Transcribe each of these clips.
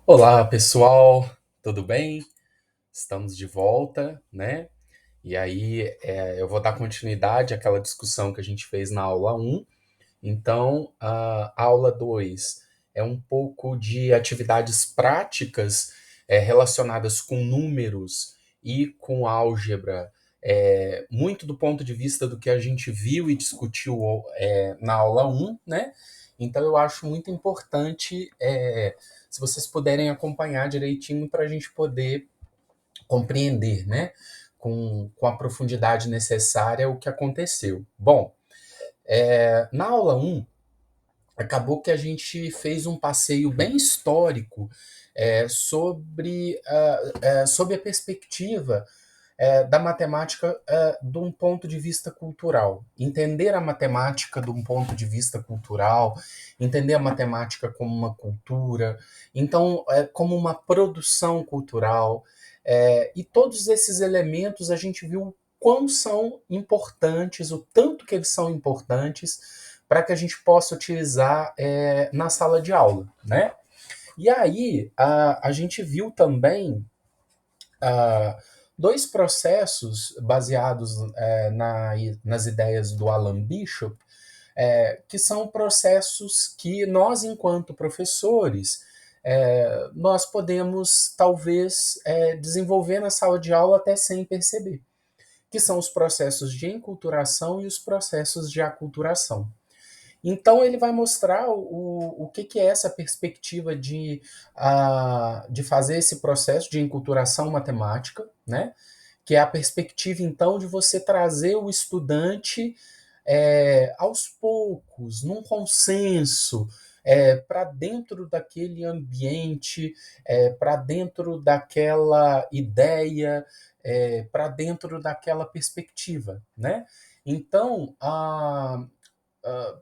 Olá, pessoal, tudo bem? Estamos de volta, né? E aí, eu vou dar continuidade àquela discussão que a gente fez na aula um. Então, a aula 2 é um pouco de atividades práticas relacionadas com números e com álgebra, muito do ponto de vista do que a gente viu e discutiu na aula um, né? Então, eu acho muito importante se vocês puderem acompanhar direitinho para a gente poder compreender, né? Com a profundidade necessária o que aconteceu. Bom, na aula um acabou que a gente fez um passeio bem histórico sobre a perspectiva da matemática de um ponto de vista cultural. Entender a matemática de um ponto de vista cultural, entender a matemática como uma cultura, então, como uma produção cultural. E todos esses elementos a gente viu quão são importantes, o tanto que eles são importantes para que a gente possa utilizar na sala de aula, né? E aí a gente viu também ah, dois processos baseados nas ideias do Alan Bishop, que são processos que nós, enquanto professores, nós podemos talvez desenvolver na sala de aula até sem perceber, que são os processos de enculturação e os processos de aculturação. Então ele vai mostrar o que é essa perspectiva de fazer esse processo de enculturação matemática, né? Que é a perspectiva, então, de você trazer o estudante aos poucos, num consenso, para dentro daquele ambiente, para dentro daquela ideia, para dentro daquela perspectiva, né? Então,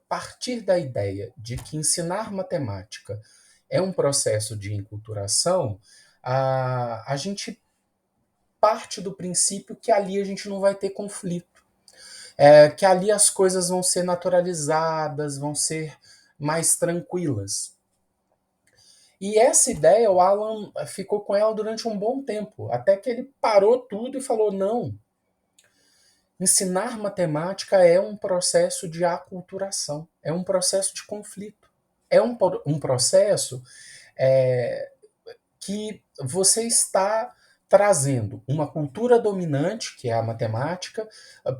partir da ideia de que ensinar matemática é um processo de enculturação, a gente parte do princípio que ali a gente não vai ter conflito, que ali as coisas vão ser naturalizadas, vão ser mais tranquilas. E essa ideia, o Alan ficou com ela durante um bom tempo, até que ele parou tudo e falou: não, ensinar matemática é um processo de aculturação, é um processo de conflito, é um processo é, que você está trazendo uma cultura dominante, que é a matemática,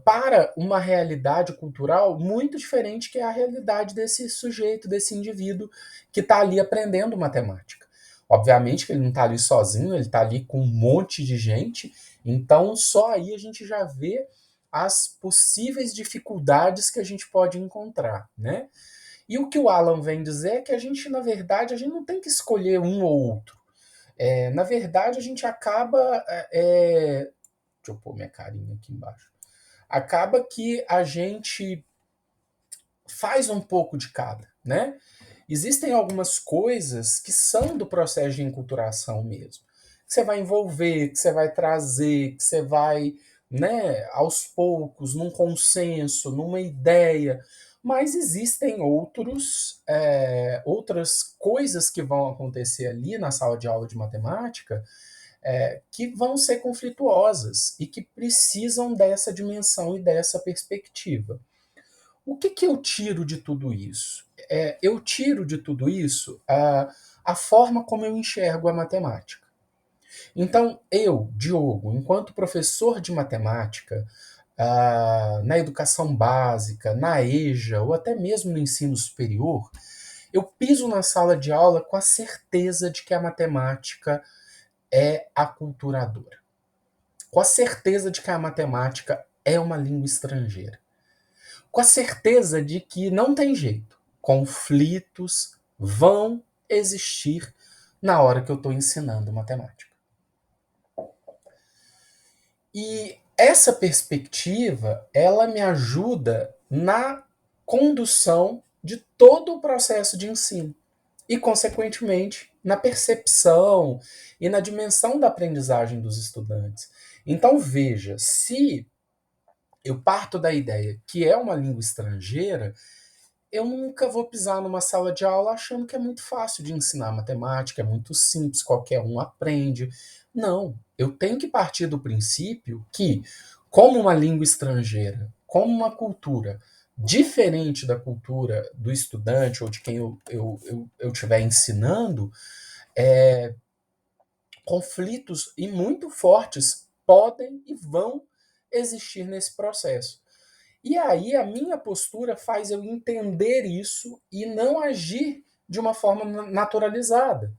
para uma realidade cultural muito diferente que é a realidade desse sujeito, desse indivíduo que está ali aprendendo matemática. Obviamente que ele não está ali sozinho, ele está ali com um monte de gente, então só aí a gente já vê as possíveis dificuldades que a gente pode encontrar, né? E o que o Alan vem dizer é que a gente, na verdade, a gente não tem que escolher um ou outro. Na verdade, a gente acaba. Deixa eu pôr minha carinha aqui embaixo. Acaba que a gente faz um pouco de cada, né? Existem algumas coisas que são do processo de enculturação mesmo. Que você vai envolver, que você vai trazer, que você vai, né, aos poucos, num consenso, numa ideia. Mas existem outras coisas que vão acontecer ali na sala de aula de matemática que vão ser conflituosas e que precisam dessa dimensão e dessa perspectiva. O que eu tiro de tudo isso? Eu tiro de tudo isso a forma como eu enxergo a matemática. Então, eu, Diogo, enquanto professor de matemática, na educação básica, na EJA ou até mesmo no ensino superior, eu piso na sala de aula com a certeza de que a matemática é aculturadora, com a certeza de que a matemática é uma língua estrangeira, com a certeza de que não tem jeito, conflitos vão existir na hora que eu estou ensinando matemática. E essa perspectiva, ela me ajuda na condução de todo o processo de ensino e, consequentemente, na percepção e na dimensão da aprendizagem dos estudantes. Então, veja, se eu parto da ideia que é uma língua estrangeira, eu nunca vou pisar numa sala de aula achando que é muito fácil de ensinar matemática, é muito simples, qualquer um aprende. Não, eu tenho que partir do princípio que, como uma língua estrangeira, como uma cultura diferente da cultura do estudante ou de quem eu estiver ensinando, conflitos e muito fortes podem e vão existir nesse processo. E aí a minha postura faz eu entender isso e não agir de uma forma naturalizada.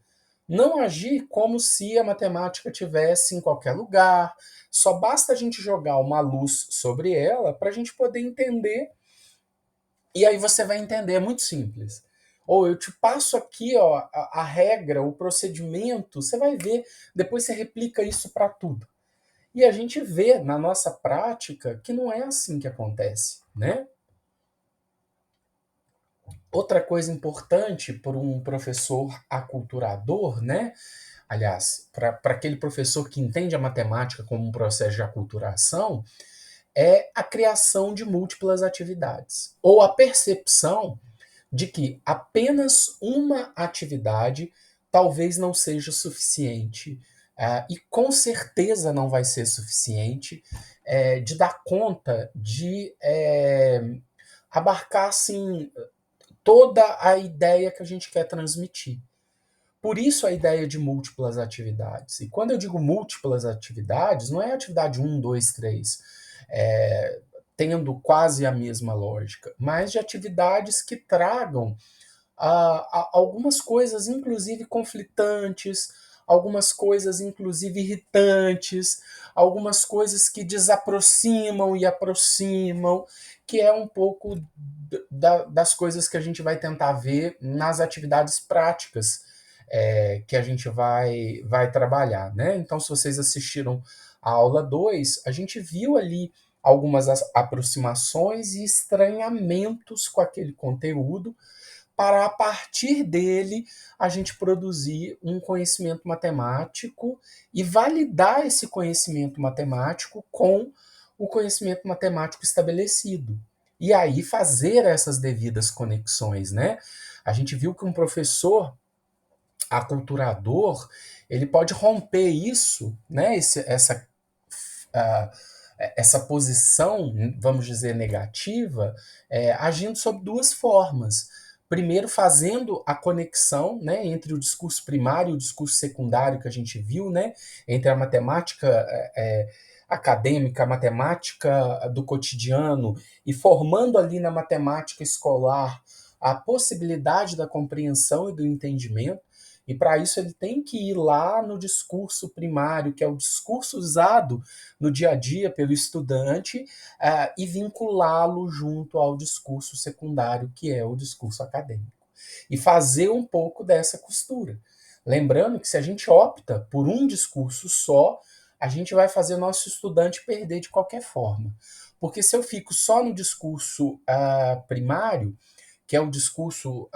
Não agir como se a matemática tivesse em qualquer lugar. Só basta a gente jogar uma luz sobre ela para a gente poder entender. E aí você vai entender, é muito simples. Ou eu te passo aqui ó, a regra, o procedimento, você vai ver, depois você replica isso para tudo. E a gente vê na nossa prática que não é assim que acontece, né? Outra coisa importante para um professor aculturador, né? Aliás, para aquele professor que entende a matemática como um processo de aculturação, é a criação de múltiplas atividades, ou a percepção de que apenas uma atividade talvez não seja suficiente, e com certeza não vai ser suficiente de dar conta de abarcar assim, toda a ideia que a gente quer transmitir. Por isso a ideia de múltiplas atividades. E quando eu digo múltiplas atividades, não é atividade um, 2, 3, tendo quase a mesma lógica, mas de atividades que tragam algumas coisas, inclusive conflitantes, algumas coisas, inclusive irritantes, algumas coisas que desaproximam e aproximam, que é um pouco das coisas que a gente vai tentar ver nas atividades práticas que a gente vai trabalhar. Né? Então, se vocês assistiram a aula 2, a gente viu ali algumas aproximações e estranhamentos com aquele conteúdo, para a partir dele a gente produzir um conhecimento matemático e validar esse conhecimento matemático com o conhecimento matemático estabelecido. E aí fazer essas devidas conexões, né? A gente viu que um professor aculturador, ele pode romper isso, né? Uh, essa posição, vamos dizer, negativa, agindo sob duas formas. Primeiro, fazendo a conexão, né, entre o discurso primário e o discurso secundário que a gente viu, né, entre a matemática acadêmica, a matemática do cotidiano, e formando ali na matemática escolar a possibilidade da compreensão e do entendimento. E para isso ele tem que ir lá no discurso primário, que é o discurso usado no dia a dia pelo estudante, e vinculá-lo junto ao discurso secundário, que é o discurso acadêmico. E fazer um pouco dessa costura. Lembrando que se a gente opta por um discurso só, a gente vai fazer o nosso estudante perder de qualquer forma. Porque se eu fico só no discurso primário, que é o discurso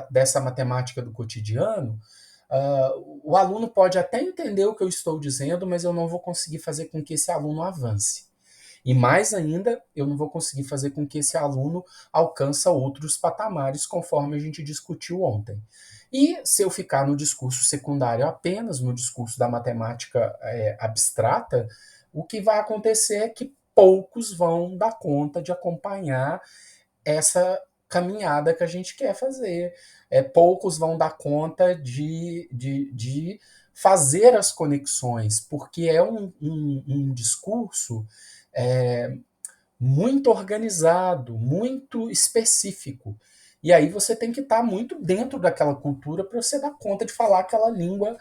dessa matemática do cotidiano, o aluno pode até entender o que eu estou dizendo, mas eu não vou conseguir fazer com que esse aluno avance. E mais ainda, eu não vou conseguir fazer com que esse aluno alcance outros patamares, conforme a gente discutiu ontem. E se eu ficar no discurso secundário apenas, no discurso da matemática abstrata, o que vai acontecer é que poucos vão dar conta de acompanhar essa caminhada que a gente quer fazer. Poucos vão dar conta de fazer as conexões, porque é um discurso muito organizado, muito específico. E aí você tem que estar muito dentro daquela cultura para você dar conta de falar aquela língua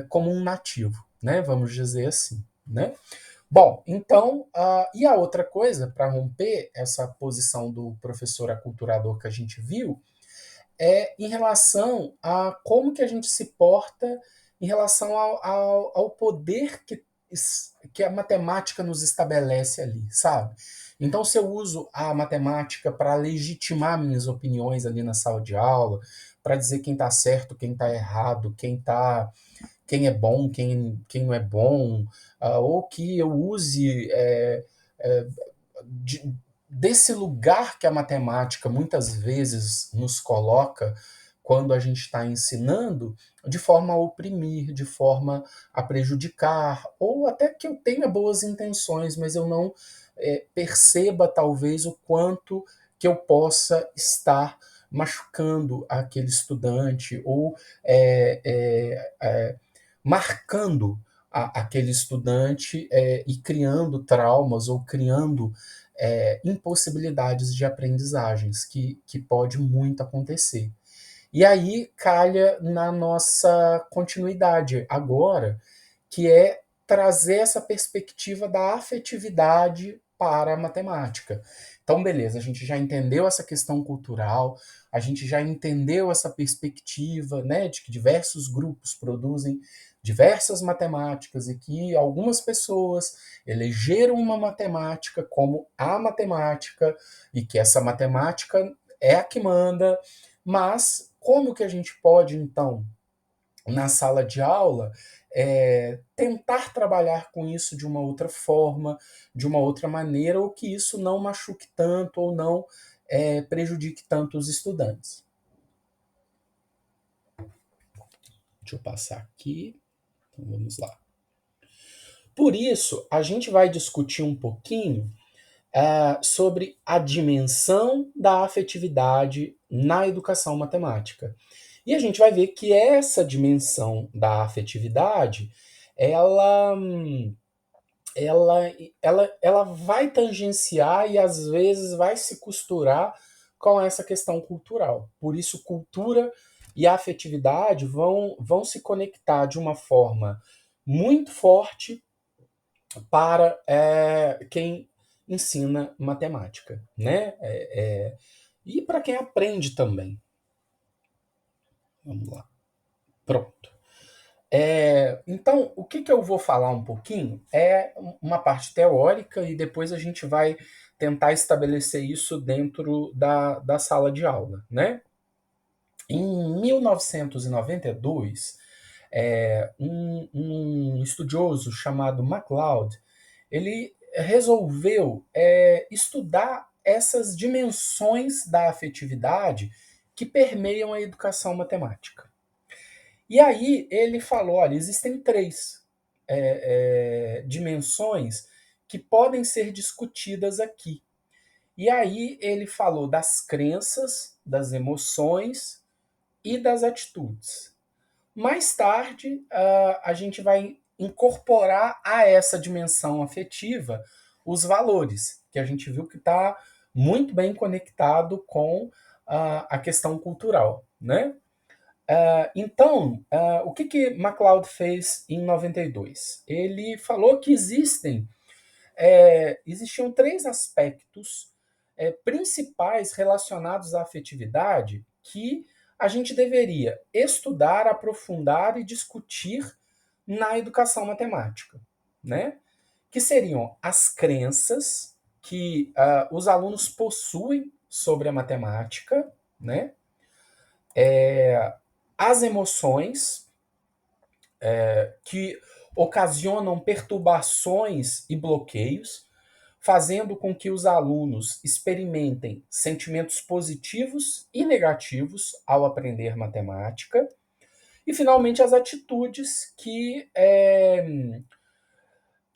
como um nativo, né? Vamos dizer assim, né? Bom, então, e a outra coisa, para romper essa posição do professor aculturador que a gente viu, é em relação a como que a gente se porta em relação ao poder que a matemática nos estabelece ali, sabe? Então, se eu uso a matemática para legitimar minhas opiniões ali na sala de aula, para dizer quem está certo, quem está errado, quem é bom, quem não é bom, ou que eu use de, desse lugar que a matemática muitas vezes nos coloca quando a gente está ensinando, de forma a oprimir, de forma a prejudicar, ou até que eu tenha boas intenções, mas eu não perceba talvez o quanto que eu possa estar machucando aquele estudante ou marcando aquele estudante e criando traumas ou criando impossibilidades de aprendizagens, que pode muito acontecer. E aí calha na nossa continuidade agora, que é trazer essa perspectiva da afetividade para a matemática. Então, beleza, a gente já entendeu essa questão cultural, a gente já entendeu essa perspectiva, né, de que diversos grupos produzem diversas matemáticas e que algumas pessoas elegeram uma matemática como a matemática e que essa matemática é a que manda, mas como que a gente pode, então, na sala de aula, tentar trabalhar com isso de uma outra forma, de uma outra maneira, ou que isso não machuque tanto ou não prejudique tanto os estudantes. Deixa eu passar aqui. Então, vamos lá. Por isso, a gente vai discutir um pouquinho sobre a dimensão da afetividade na educação matemática. E a gente vai ver que essa dimensão da afetividade, ela, ela, ela vai tangenciar e às vezes vai se costurar com essa questão cultural. Por isso, cultura e afetividade vão se conectar de uma forma muito forte para quem ensina matemática, né? E para quem aprende também. Vamos lá. Pronto. Então, o que eu vou falar um pouquinho é uma parte teórica e depois a gente vai tentar estabelecer isso dentro da sala de aula, né? Em 1992, um estudioso chamado MacLeod, ele resolveu estudar essas dimensões da afetividade que permeiam a educação matemática. E aí ele falou, olha, existem três dimensões que podem ser discutidas aqui. E aí ele falou das crenças, das emoções e das atitudes. Mais tarde, a gente vai incorporar a essa dimensão afetiva os valores, que a gente viu que está muito bem conectado com a questão cultural, né? Então, o que MacLeod fez em 92? Ele falou que existiam três aspectos principais relacionados à afetividade que a gente deveria estudar, aprofundar e discutir na educação matemática, né? Que seriam as crenças que os alunos possuem sobre a matemática, né? As emoções que ocasionam perturbações e bloqueios, fazendo com que os alunos experimentem sentimentos positivos e negativos ao aprender matemática. E, finalmente, as atitudes que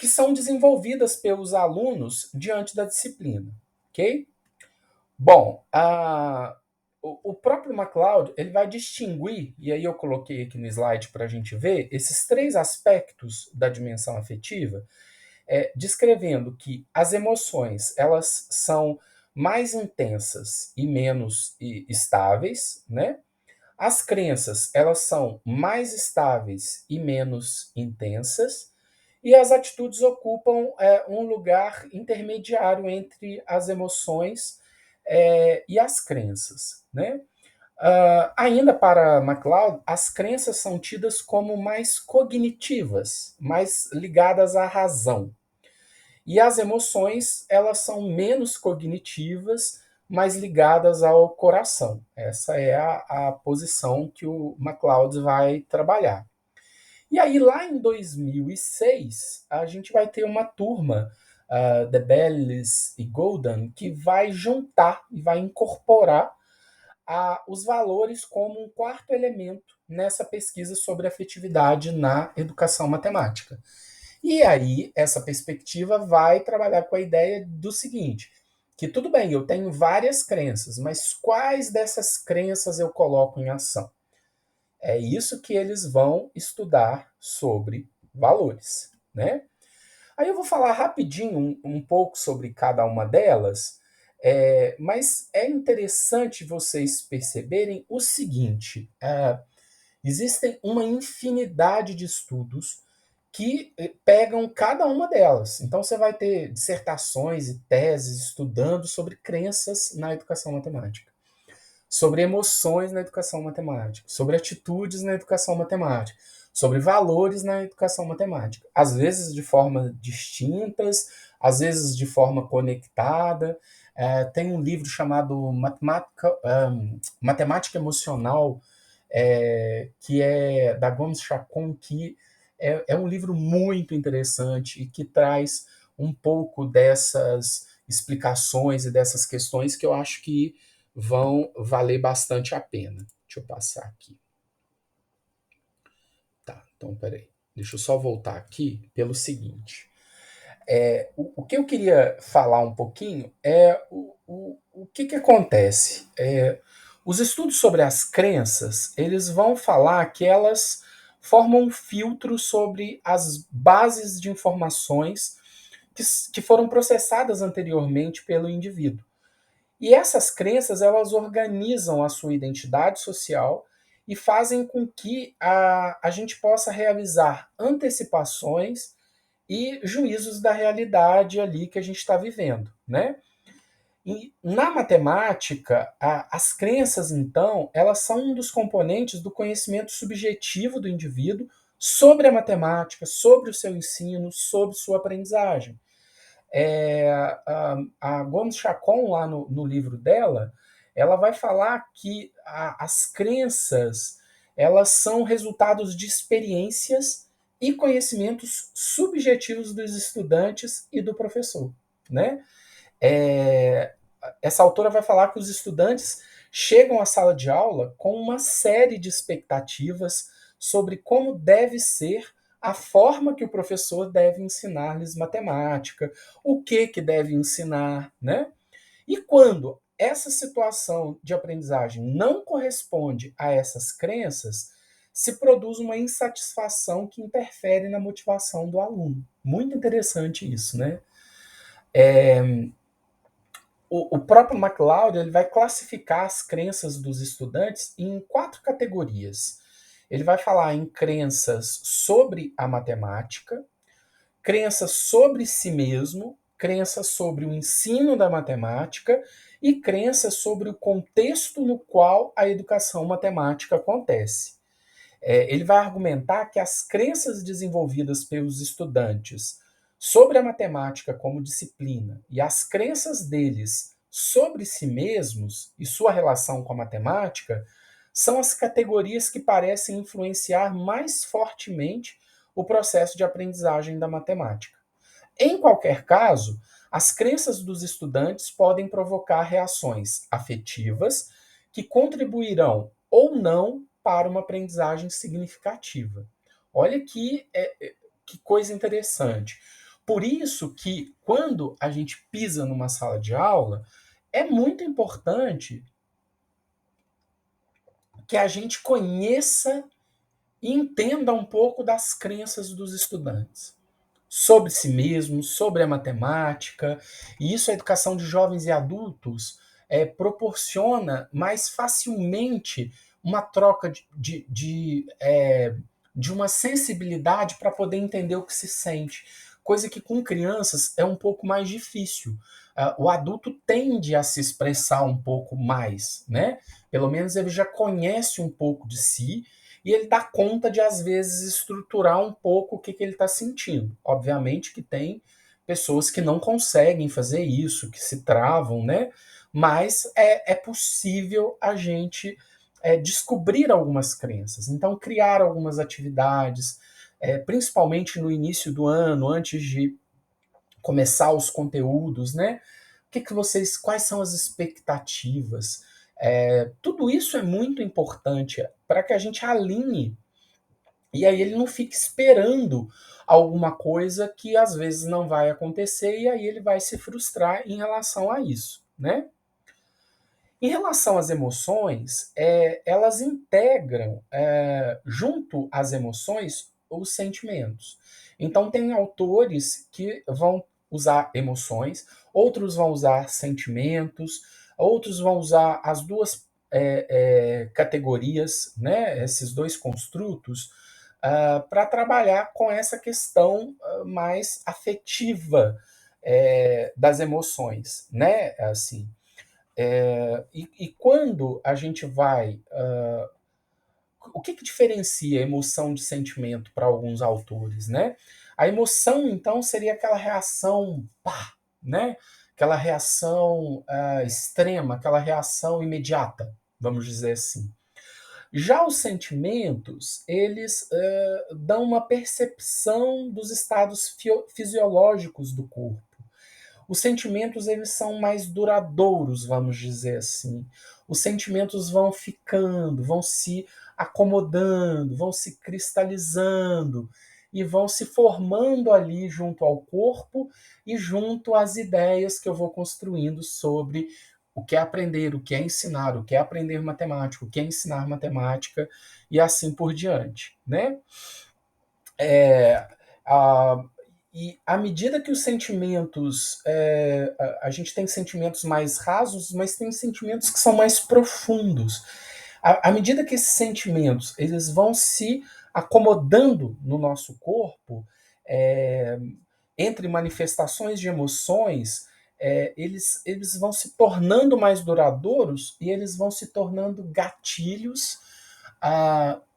são desenvolvidas pelos alunos diante da disciplina. Ok? Bom, o próprio MacLeod ele vai distinguir, e aí eu coloquei aqui no slide para a gente ver, esses três aspectos da dimensão afetiva, descrevendo que as emoções elas são mais intensas e menos estáveis, né? As crenças elas são mais estáveis e menos intensas, e as atitudes ocupam um lugar intermediário entre as emoções e as crenças, né? Ainda para MacLeod, as crenças são tidas como mais cognitivas, mais ligadas à razão. E as emoções, elas são menos cognitivas, mais ligadas ao coração. Essa é a posição que o MacLeod vai trabalhar. E aí, lá em 2006, a gente vai ter uma turma Debellis e Golden, que vai juntar e vai incorporar os valores como um quarto elemento nessa pesquisa sobre afetividade na educação matemática. E aí, essa perspectiva vai trabalhar com a ideia do seguinte: que tudo bem, eu tenho várias crenças, mas quais dessas crenças eu coloco em ação? É isso que eles vão estudar sobre valores, né? Aí eu vou falar rapidinho um pouco sobre cada uma delas, mas é interessante vocês perceberem o seguinte: existem uma infinidade de estudos que pegam cada uma delas. Então você vai ter dissertações e teses estudando sobre crenças na educação matemática, sobre emoções na educação matemática, sobre atitudes na educação matemática, sobre valores na educação matemática. Às vezes de forma distintas, às vezes de forma conectada. Tem um livro chamado Matemática Emocional, que é da Gomes Chacon, que é um livro muito interessante e que traz um pouco dessas explicações e dessas questões que eu acho que vão valer bastante a pena. Deixa eu passar aqui. Tá, então peraí. Deixa eu só voltar aqui pelo seguinte. O que eu queria falar um pouquinho é o que acontece. Os estudos sobre as crenças, eles vão falar que elas formam um filtro sobre as bases de informações que foram processadas anteriormente pelo indivíduo. E essas crenças, elas organizam a sua identidade social e fazem com que a gente possa realizar antecipações e juízos da realidade ali que a gente está vivendo, né? E na matemática, as crenças, então, elas são um dos componentes do conhecimento subjetivo do indivíduo sobre a matemática, sobre o seu ensino, sobre sua aprendizagem. A Gomes Chacon, lá no livro dela, ela vai falar que as crenças, elas são resultados de experiências e conhecimentos subjetivos dos estudantes e do professor, né? É, Essa autora vai falar que os estudantes chegam à sala de aula com uma série de expectativas sobre como deve ser a forma que o professor deve ensinar-lhes matemática, o que deve ensinar, né? E quando essa situação de aprendizagem não corresponde a essas crenças, se produz uma insatisfação que interfere na motivação do aluno. Muito interessante isso, né? O próprio MacLeod ele vai classificar as crenças dos estudantes em quatro categorias. Ele vai falar em crenças sobre a matemática, crenças sobre si mesmo, crenças sobre o ensino da matemática e crenças sobre o contexto no qual a educação matemática acontece. Ele vai argumentar que as crenças desenvolvidas pelos estudantes sobre a matemática como disciplina e as crenças deles sobre si mesmos e sua relação com a matemática são as categorias que parecem influenciar mais fortemente o processo de aprendizagem da matemática. Em qualquer caso, as crenças dos estudantes podem provocar reações afetivas que contribuirão ou não para uma aprendizagem significativa. Olha que coisa interessante. Por isso que quando a gente pisa numa sala de aula, é muito importante que a gente conheça e entenda um pouco das crenças dos estudantes sobre si mesmo, sobre a matemática, e isso a educação de jovens e adultos proporciona mais facilmente uma troca de uma sensibilidade para poder entender o que se sente, coisa que com crianças é um pouco mais difícil. O adulto tende a se expressar um pouco mais, né? Pelo menos ele já conhece um pouco de si e ele dá conta de, às vezes, estruturar um pouco o que ele está sentindo. Obviamente que tem pessoas que não conseguem fazer isso, que se travam, né? Mas é possível a gente descobrir algumas crenças. Então, criar algumas atividades, principalmente no início do ano, antes de começar os conteúdos, né? Quais são as expectativas? Tudo isso é muito importante para que a gente alinhe e aí ele não fique esperando alguma coisa que às vezes não vai acontecer e aí ele vai se frustrar em relação a isso, né? Em relação às emoções, elas integram, junto às emoções, os sentimentos. Então, tem autores que vão usar emoções, outros vão usar sentimentos, outros vão usar as duas categorias, né, esses dois construtos, para trabalhar com essa questão mais afetiva das emoções, né? Assim, e quando a gente vai. O que diferencia emoção de sentimento para alguns autores, né? A emoção, então, seria aquela reação, pá, né? Aquela reação extrema, aquela reação imediata, vamos dizer assim. Já os sentimentos, eles dão uma percepção dos estados fisiológicos do corpo. Os sentimentos eles são mais duradouros, vamos dizer assim. Os sentimentos vão ficando, vão se acomodando, vão se cristalizando e vão se formando ali junto ao corpo e junto às ideias que eu vou construindo sobre o que é aprender, o que é ensinar, o que é aprender matemática, o que é ensinar matemática e assim por diante, né? É, a, e à medida que os sentimentos, a gente tem sentimentos mais rasos, mas tem sentimentos que são mais profundos. À medida que esses sentimentos eles vão se acomodando no nosso corpo, é, entre manifestações de emoções, eles vão se tornando mais duradouros e eles vão se tornando gatilhos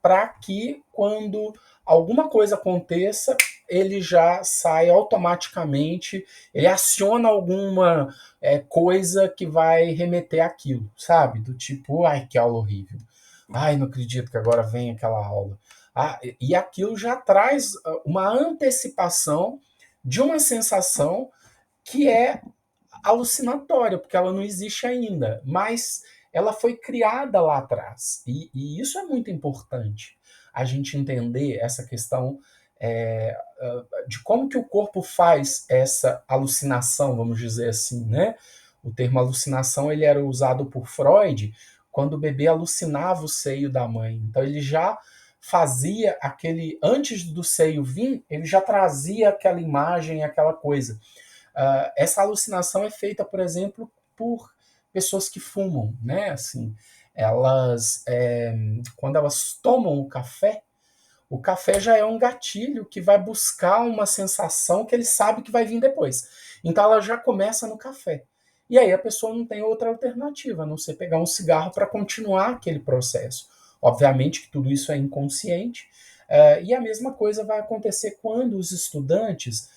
para que quando alguma coisa aconteça, ele já sai automaticamente, ele aciona alguma coisa que vai remeter àquilo, sabe? Do tipo, ai, que aula horrível. Ai, não acredito que agora vem aquela aula. E aquilo já traz uma antecipação de uma sensação que é alucinatória, porque ela não existe ainda, mas ela foi criada lá atrás. E isso é muito importante, a gente entender essa questão de como que o corpo faz essa alucinação, vamos dizer assim, né? O termo alucinação ele era usado por Freud quando o bebê alucinava o seio da mãe. Então ele já fazia aquele, antes do seio vir, ele já trazia aquela imagem, aquela coisa. Essa alucinação é feita, por exemplo, por pessoas que fumam, né? Assim, elas, quando elas tomam o café já é um gatilho que vai buscar uma sensação que ele sabe que vai vir depois. Então ela já começa no café. E aí a pessoa não tem outra alternativa, a não ser pegar um cigarro para continuar aquele processo. Obviamente que tudo isso é inconsciente, e a mesma coisa vai acontecer quando os estudantes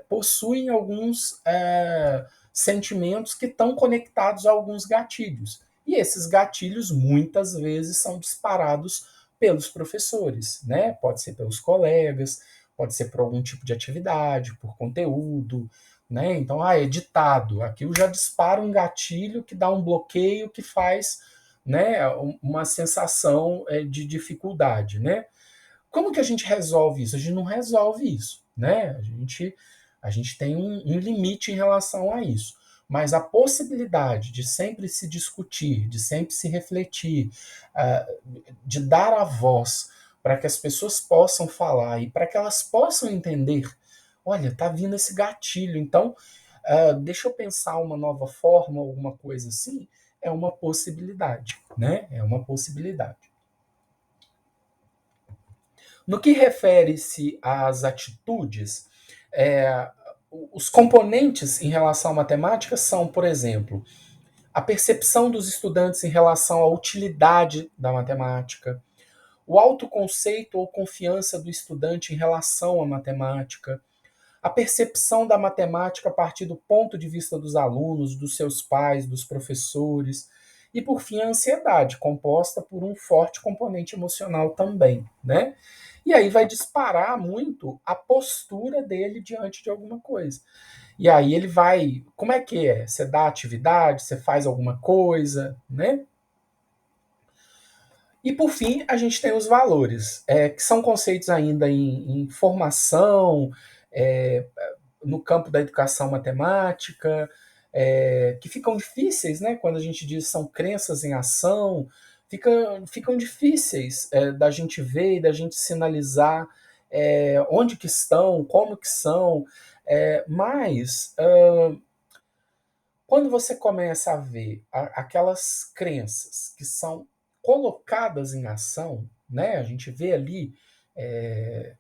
possuem alguns sentimentos que estão conectados a alguns gatilhos. E esses gatilhos muitas vezes são disparados pelos professores, né? Pode ser pelos colegas, pode ser por algum tipo de atividade, por conteúdo, né? Então, é ditado. Aquilo já dispara um gatilho que dá um bloqueio que faz, né, uma sensação de dificuldade, né? Como que a gente resolve isso? A gente não resolve isso, né? A gente tem um limite em relação a isso. Mas a possibilidade de sempre se discutir, de sempre se refletir, de dar a voz para que as pessoas possam falar e para que elas possam entender, olha, tá vindo esse gatilho, então deixa eu pensar uma nova forma, alguma coisa assim, é uma possibilidade, né? É uma possibilidade. No que refere-se às atitudes, os componentes em relação à matemática são, por exemplo, a percepção dos estudantes em relação à utilidade da matemática, o autoconceito ou confiança do estudante em relação à matemática, a percepção da matemática a partir do ponto de vista dos alunos, dos seus pais, dos professores. E por fim, a ansiedade, composta por um forte componente emocional também, né? E aí vai disparar muito a postura dele diante de alguma coisa. E aí ele vai, como é que é? Você dá atividade, você faz alguma coisa, né? E por fim, a gente tem os valores, que são conceitos ainda em formação, é, no campo da educação matemática, que ficam difíceis, né? Quando a gente diz são crenças em ação, ficam difíceis da gente ver e da gente sinalizar onde que estão, como que são, mas quando você começa a ver aquelas crenças que são colocadas em ação, né? A gente vê ali é,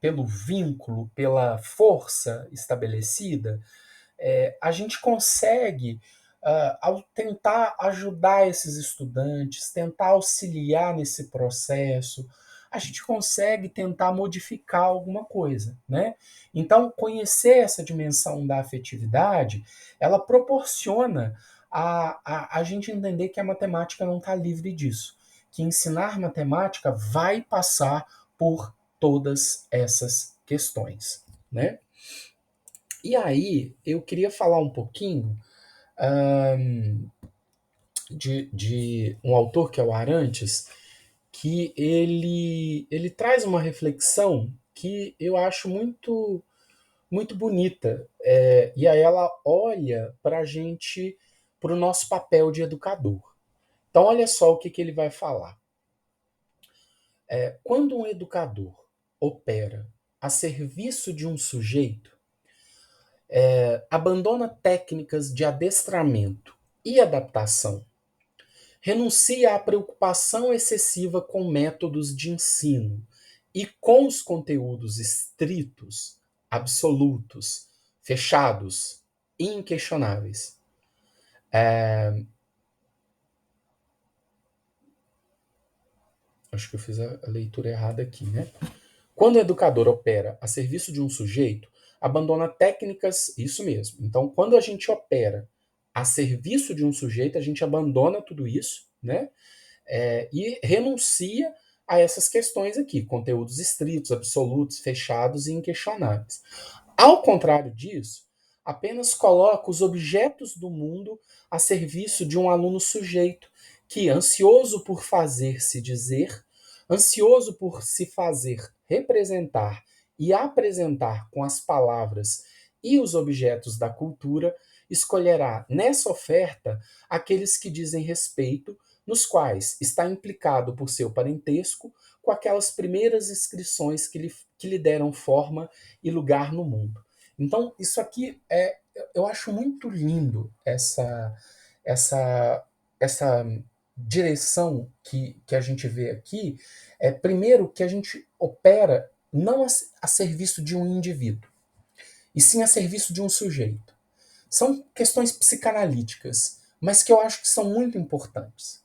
pelo vínculo, pela força estabelecida, a gente consegue, ao tentar ajudar esses estudantes, tentar auxiliar nesse processo, a gente consegue tentar modificar alguma coisa, né? Então, conhecer essa dimensão da afetividade, ela proporciona a gente entender que a matemática não está livre disso, que ensinar matemática vai passar por todas essas questões, né? E aí, eu queria falar um pouquinho de um autor que é o Arantes, que ele traz uma reflexão que eu acho muito bonita. E aí ela olha para a gente, para o nosso papel de educador. Então, olha só o que ele vai falar. Quando um educador opera a serviço de um sujeito, abandona técnicas de adestramento e adaptação, renuncia à preocupação excessiva com métodos de ensino e com os conteúdos estritos, absolutos, fechados e inquestionáveis. Acho que eu fiz a leitura errada aqui, né? Quando o educador opera a serviço de um sujeito, abandona técnicas, isso mesmo. Então, quando a gente opera a serviço de um sujeito, a gente abandona tudo isso, né? E renuncia a essas questões aqui, conteúdos estritos, absolutos, fechados e inquestionáveis. Ao contrário disso, apenas coloca os objetos do mundo a serviço de um aluno sujeito que, ansioso por fazer-se dizer, ansioso por se fazer representar e apresentar com as palavras e os objetos da cultura, escolherá nessa oferta aqueles que dizem respeito, nos quais está implicado por seu parentesco com aquelas primeiras inscrições que lhe deram forma e lugar no mundo. Então, isso aqui eu acho muito lindo essa, essa direção que a gente vê aqui. Primeiro, que a gente opera não a serviço de um indivíduo, e sim a serviço de um sujeito. São questões psicanalíticas, mas que eu acho que são muito importantes.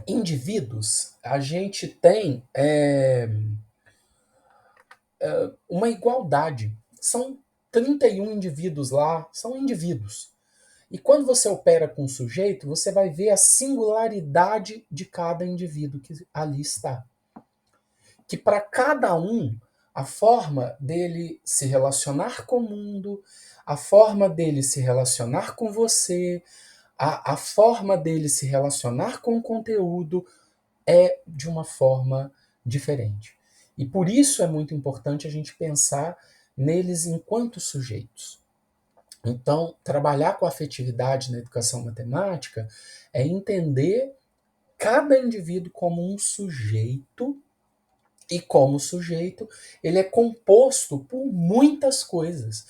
Indivíduos, a gente tem uma igualdade. São 31 indivíduos lá, são indivíduos. E quando você opera com um sujeito, você vai ver a singularidade de cada indivíduo que ali está. Que para cada um, a forma dele se relacionar com o mundo, a forma dele se relacionar com você, a forma dele se relacionar com o conteúdo é de uma forma diferente. E por isso é muito importante a gente pensar neles enquanto sujeitos. Então, trabalhar com a afetividade na educação matemática é entender cada indivíduo como um sujeito, e como sujeito, ele é composto por muitas coisas,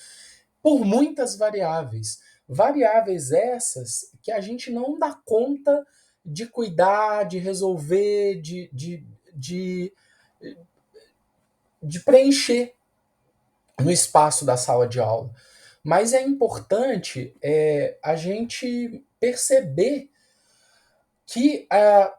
por muitas variáveis. Variáveis essas que a gente não dá conta de cuidar, de resolver, de, de preencher no espaço da sala de aula. Mas é importante a gente perceber que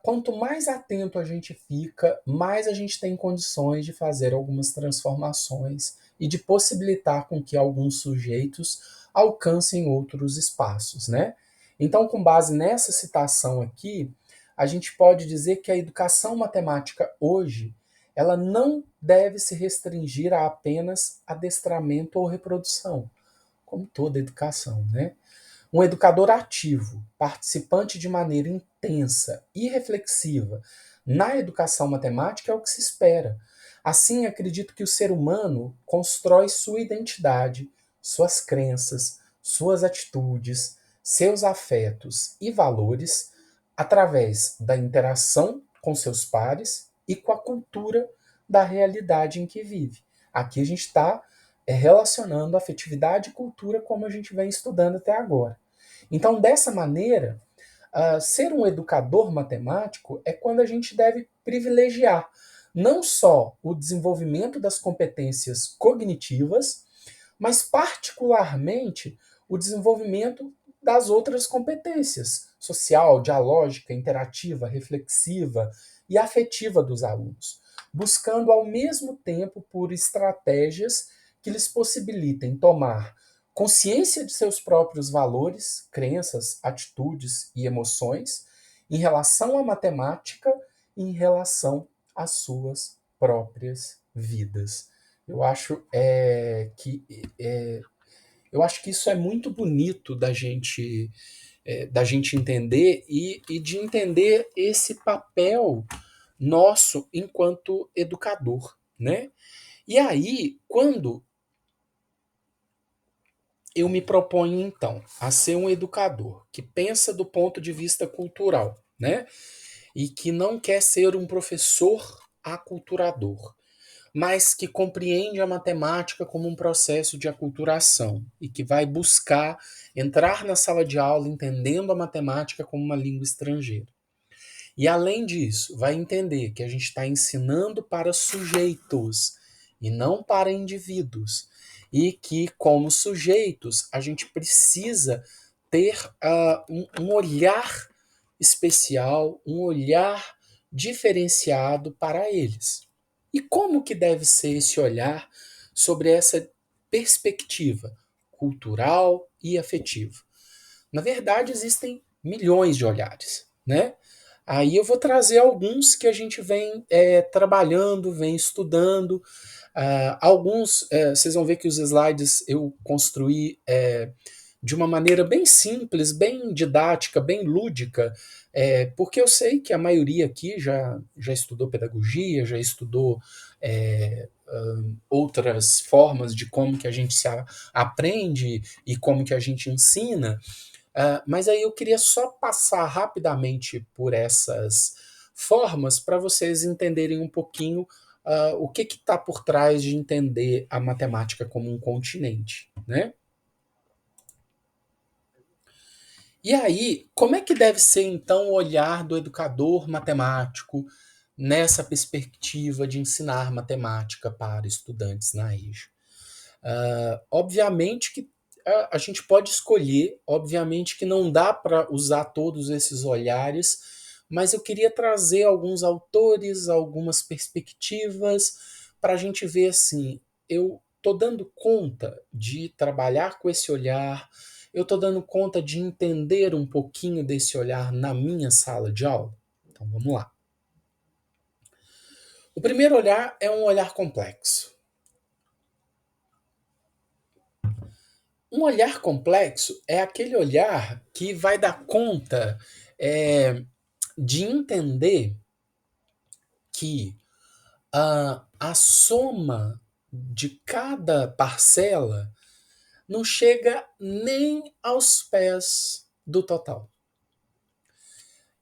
quanto mais atento a gente fica, mais a gente tem condições de fazer algumas transformações e de possibilitar com que alguns sujeitos alcancem outros espaços, né? Então, com base nessa citação aqui, a gente pode dizer que a educação matemática hoje, ela não deve se restringir a apenas adestramento ou reprodução, como toda educação, né? Um educador ativo, participante de maneira intensa e reflexiva na educação matemática é o que se espera. Assim, acredito que o ser humano constrói sua identidade, suas crenças, suas atitudes, seus afetos e valores através da interação com seus pares e com a cultura da realidade em que vive. Aqui a gente está relacionando afetividade e cultura como a gente vem estudando até agora. Então, dessa maneira, ser um educador matemático é quando a gente deve privilegiar não só o desenvolvimento das competências cognitivas, mas particularmente o desenvolvimento das outras competências, social, dialógica, interativa, reflexiva e afetiva dos alunos, buscando ao mesmo tempo por estratégias que lhes possibilitem tomar consciência de seus próprios valores, crenças, atitudes e emoções em relação à matemática e em relação às suas próprias vidas. Eu acho eu acho que isso é muito bonito da gente entender e de entender esse papel nosso enquanto educador, né? E aí, quando eu me proponho então a ser um educador que pensa do ponto de vista cultural, né? E que não quer ser um professor aculturador, mas que compreende a matemática como um processo de aculturação e que vai buscar entrar na sala de aula entendendo a matemática como uma língua estrangeira. E além disso, vai entender que a gente está ensinando para sujeitos e não para indivíduos. E que, como sujeitos, a gente precisa ter um olhar especial, um olhar diferenciado para eles. E como que deve ser esse olhar sobre essa perspectiva cultural e afetiva? Na verdade, existem milhões de olhares, né? Aí eu vou trazer alguns que a gente vem trabalhando, vem estudando. Alguns, vocês vão ver que os slides eu construí de uma maneira bem simples, bem didática, bem lúdica, porque eu sei que a maioria aqui já estudou pedagogia, já estudou outras formas de como que a gente se aprende e como que a gente ensina. Mas aí eu queria só passar rapidamente por essas formas para vocês entenderem um pouquinho o que está por trás de entender a matemática como um continente, né? E aí, como é que deve ser então o olhar do educador matemático nessa perspectiva de ensinar matemática para estudantes na EJA? Obviamente que a gente pode escolher, obviamente que não dá para usar todos esses olhares, mas eu queria trazer alguns autores, algumas perspectivas, para a gente ver assim, eu estou dando conta de trabalhar com esse olhar, eu estou dando conta de entender um pouquinho desse olhar na minha sala de aula. Então vamos lá. O primeiro olhar é um olhar complexo. Um olhar complexo é aquele olhar que vai dar conta de entender que a soma de cada parcela não chega nem aos pés do total.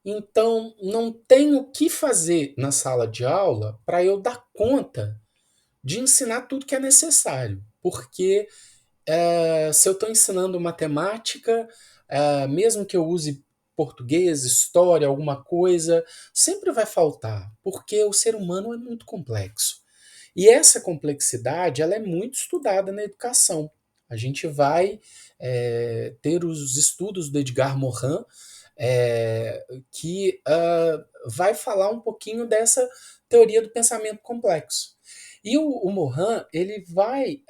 Então, não tem o que fazer na sala de aula para eu dar conta de ensinar tudo que é necessário, porque se eu estou ensinando matemática, mesmo que eu use português, história, alguma coisa, sempre vai faltar, porque o ser humano é muito complexo. E essa complexidade ela é muito estudada na educação. A gente vai ter os estudos do Edgar Morin, que vai falar um pouquinho dessa teoria do pensamento complexo. E o Morin ele vai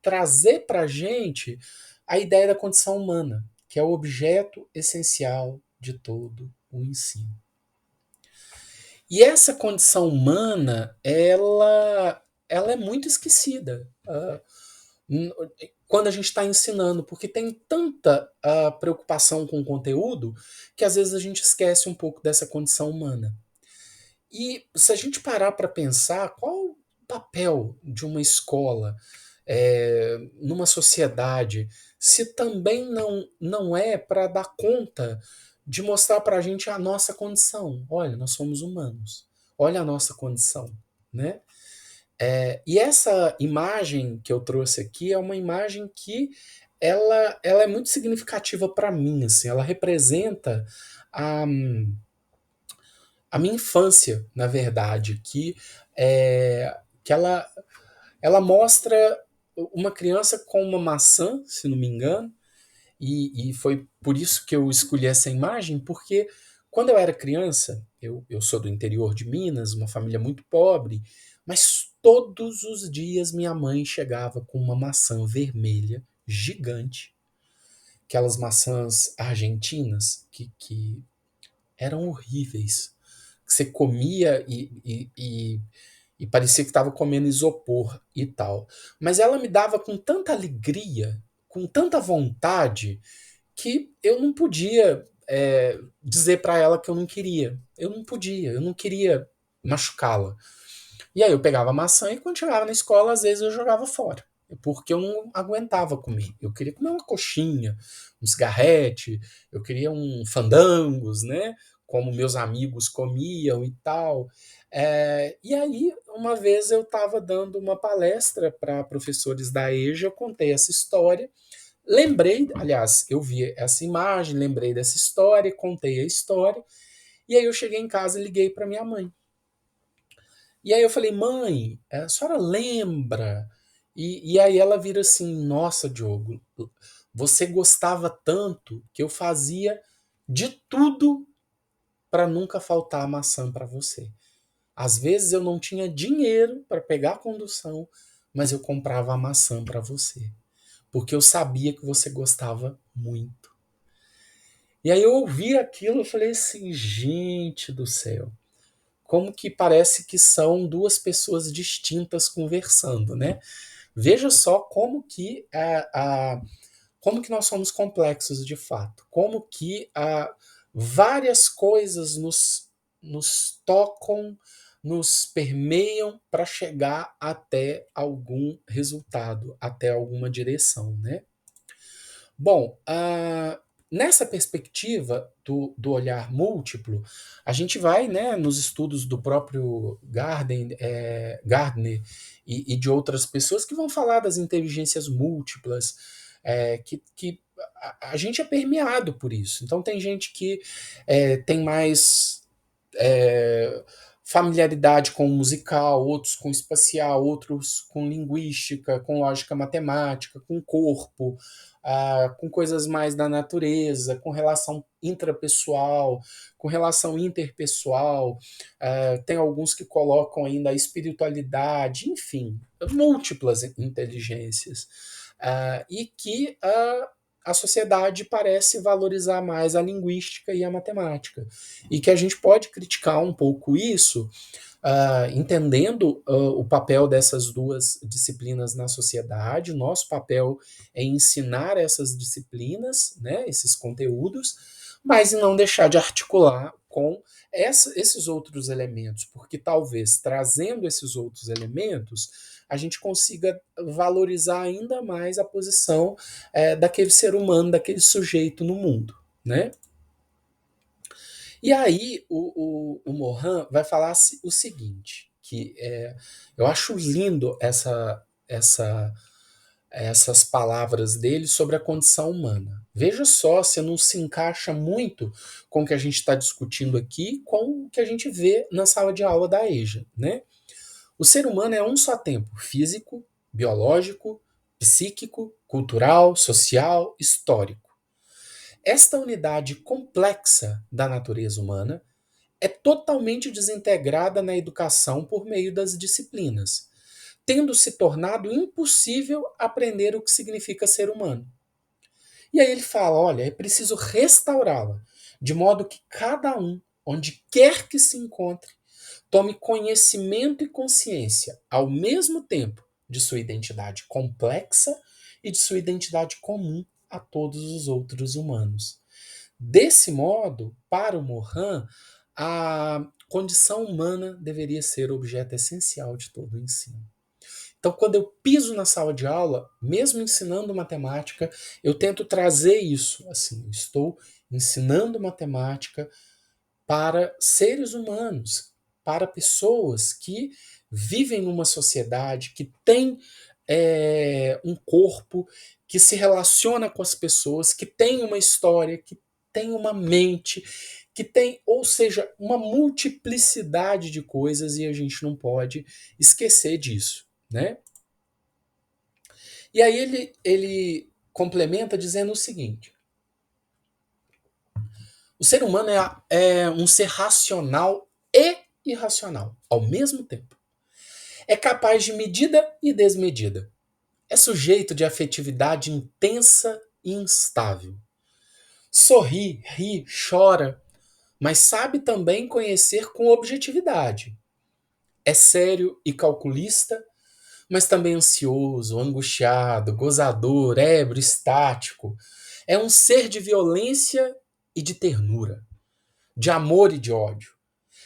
trazer para a gente a ideia da condição humana, que é o objeto essencial de todo o ensino. E essa condição humana, ela é muito esquecida quando a gente está ensinando, porque tem tanta preocupação com o conteúdo que às vezes a gente esquece um pouco dessa condição humana. E se a gente parar para pensar, qual o papel de uma escola numa sociedade, se também não é para dar conta de mostrar para a gente a nossa condição? Olha, nós somos humanos. Olha a nossa condição, né? E essa imagem que eu trouxe aqui é uma imagem que ela é muito significativa para mim, assim, ela representa a, a minha infância, na verdade, que ela mostra uma criança com uma maçã, se não me engano, e foi por isso que eu escolhi essa imagem, porque quando eu era criança, eu sou do interior de Minas, uma família muito pobre, mas todos os dias minha mãe chegava com uma maçã vermelha gigante, aquelas maçãs argentinas que eram horríveis, que você comia e parecia que estava comendo isopor e tal. Mas ela me dava com tanta alegria, com tanta vontade, que eu não podia dizer para ela que eu não queria. Eu não queria machucá-la. E aí eu pegava a maçã e quando chegava na escola, às vezes eu jogava fora. Porque eu não aguentava comer. Eu queria comer uma coxinha, um cigarrete, eu queria um fandangos, né? Como meus amigos comiam e tal. E aí, uma vez eu estava dando uma palestra para professores da EJA, eu contei essa história. Lembrei, aliás, eu vi essa imagem, lembrei dessa história, contei a história. E aí eu cheguei em casa e liguei para minha mãe. E aí eu falei, mãe, a senhora lembra? E aí ela vira assim, nossa, Diogo, você gostava tanto que eu fazia de tudo para nunca faltar maçã para você. Às vezes eu não tinha dinheiro para pegar a condução, mas eu comprava a maçã para você, porque eu sabia que você gostava muito. E aí eu ouvi aquilo e falei assim, gente do céu, como que parece que são duas pessoas distintas conversando, né? Veja só como que nós somos complexos de fato, como que várias coisas nos tocam, nos permeiam para chegar até algum resultado, até alguma direção, né? Bom, nessa perspectiva do olhar múltiplo, a gente vai, né, nos estudos do próprio Gardner e de outras pessoas que vão falar das inteligências múltiplas, que a gente é permeado por isso. Então, tem gente que tem mais é, familiaridade com o musical, outros com espacial, outros com linguística, com lógica matemática, com corpo, com coisas mais da natureza, com relação intrapessoal, com relação interpessoal. Tem alguns que colocam ainda a espiritualidade, enfim, múltiplas inteligências. E que a sociedade parece valorizar mais a linguística e a matemática. E que a gente pode criticar um pouco isso, entendendo o papel dessas duas disciplinas na sociedade. Nosso papel é ensinar essas disciplinas, né, esses conteúdos, mas não deixar de articular com esses outros elementos, porque talvez trazendo esses outros elementos a gente consiga valorizar ainda mais a posição daquele ser humano, daquele sujeito no mundo, né? E aí o Mohan vai falar o seguinte, que eu acho lindo essas palavras dele sobre a condição humana. Veja só se não se encaixa muito com o que a gente está discutindo aqui, com o que a gente vê na sala de aula da EJA, né? O ser humano é um só tempo: físico, biológico, psíquico, cultural, social, histórico. Esta unidade complexa da natureza humana é totalmente desintegrada na educação por meio das disciplinas, tendo se tornado impossível aprender o que significa ser humano. E aí ele fala, olha, é preciso restaurá-la, de modo que cada um, onde quer que se encontre, tome conhecimento e consciência, ao mesmo tempo, de sua identidade complexa e de sua identidade comum a todos os outros humanos. Desse modo, para o Morin, a condição humana deveria ser objeto essencial de todo o ensino. Então, quando eu piso na sala de aula, mesmo ensinando matemática, eu tento trazer isso. Assim, estou ensinando matemática para seres humanos, para pessoas que vivem numa sociedade, que tem um corpo, que se relaciona com as pessoas, que tem uma história, que tem uma mente, que tem, ou seja, uma multiplicidade de coisas e a gente não pode esquecer disso, né? E aí ele complementa dizendo o seguinte: o ser humano é um ser racional e irracional ao mesmo tempo. É capaz de medida e desmedida. É sujeito de afetividade intensa e instável. Sorri, ri, chora, mas sabe também conhecer com objetividade. É sério e calculista, mas também ansioso, angustiado, gozador, ébrio, estático. É um ser de violência e de ternura, de amor e de ódio.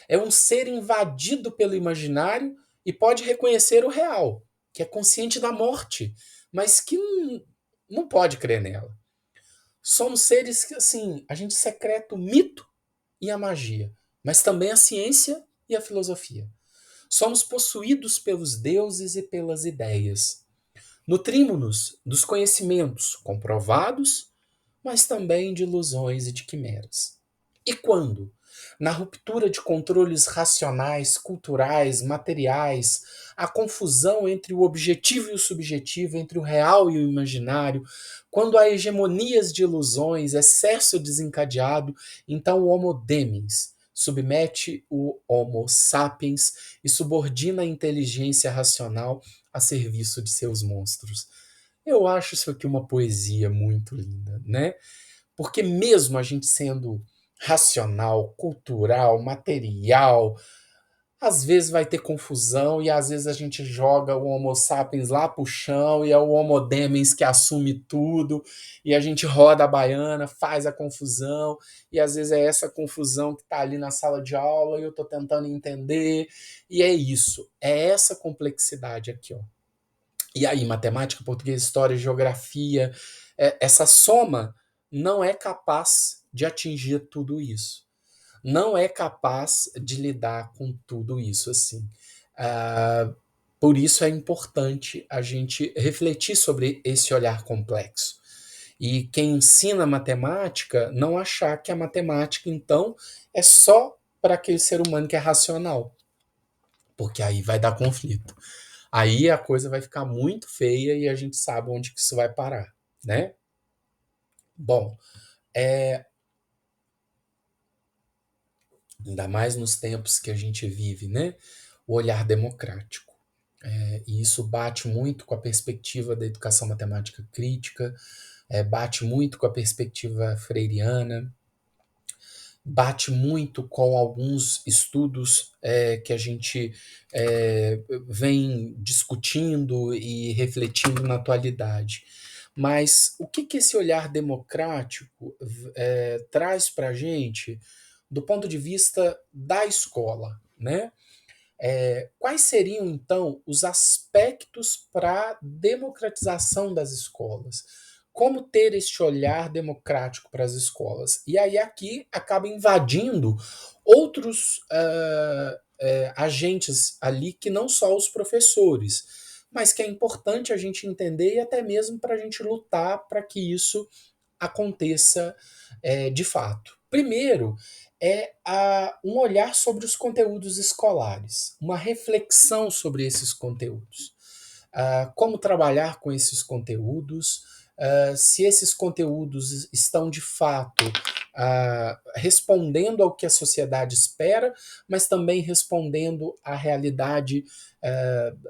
É um ser invadido pelo imaginário e pode reconhecer o real, que é consciente da morte, mas que não pode crer nela. Somos seres que, assim, a gente secreta o mito e a magia, mas também a ciência e a filosofia. Somos possuídos pelos deuses e pelas ideias. Nutrimos-nos dos conhecimentos comprovados, mas também de ilusões e de quimeras. E quando, na ruptura de controles racionais, culturais, materiais, a confusão entre o objetivo e o subjetivo, entre o real e o imaginário, quando há hegemonias de ilusões, excesso desencadeado, então o Homo Demens submete o Homo sapiens e subordina a inteligência racional a serviço de seus monstros. Eu acho isso aqui uma poesia muito linda, né? Porque mesmo a gente sendo racional, cultural, material, às vezes vai ter confusão e às vezes a gente joga o Homo sapiens lá pro chão e é o Homo demens que assume tudo e a gente roda a baiana, faz a confusão e às vezes é essa confusão que tá ali na sala de aula e eu tô tentando entender e é isso, é essa complexidade aqui, ó. E aí, matemática, português, história, geografia, essa soma não é capaz de atingir tudo isso. Não é capaz de lidar com tudo isso assim. Ah, por isso é importante a gente refletir sobre esse olhar complexo. E quem ensina matemática não achar que a matemática, então, é só para aquele ser humano que é racional. Porque aí vai dar conflito. Aí a coisa vai ficar muito feia e a gente sabe onde que isso vai parar, né? Bom, ainda mais nos tempos que a gente vive, né? O olhar democrático. E isso bate muito com a perspectiva da educação matemática crítica, bate muito com a perspectiva freiriana, bate muito com alguns estudos que a gente vem discutindo e refletindo na atualidade. Mas o que esse olhar democrático traz para a gente do ponto de vista da escola, né? Quais seriam, então, os aspectos para a democratização das escolas? Como ter este olhar democrático para as escolas? E aí aqui acaba invadindo outros agentes ali que não só os professores, mas que é importante a gente entender e até mesmo para a gente lutar para que isso aconteça de fato. Primeiro, um olhar sobre os conteúdos escolares, uma reflexão sobre esses conteúdos. Como trabalhar com esses conteúdos, se esses conteúdos estão de fato respondendo ao que a sociedade espera, mas também respondendo à realidade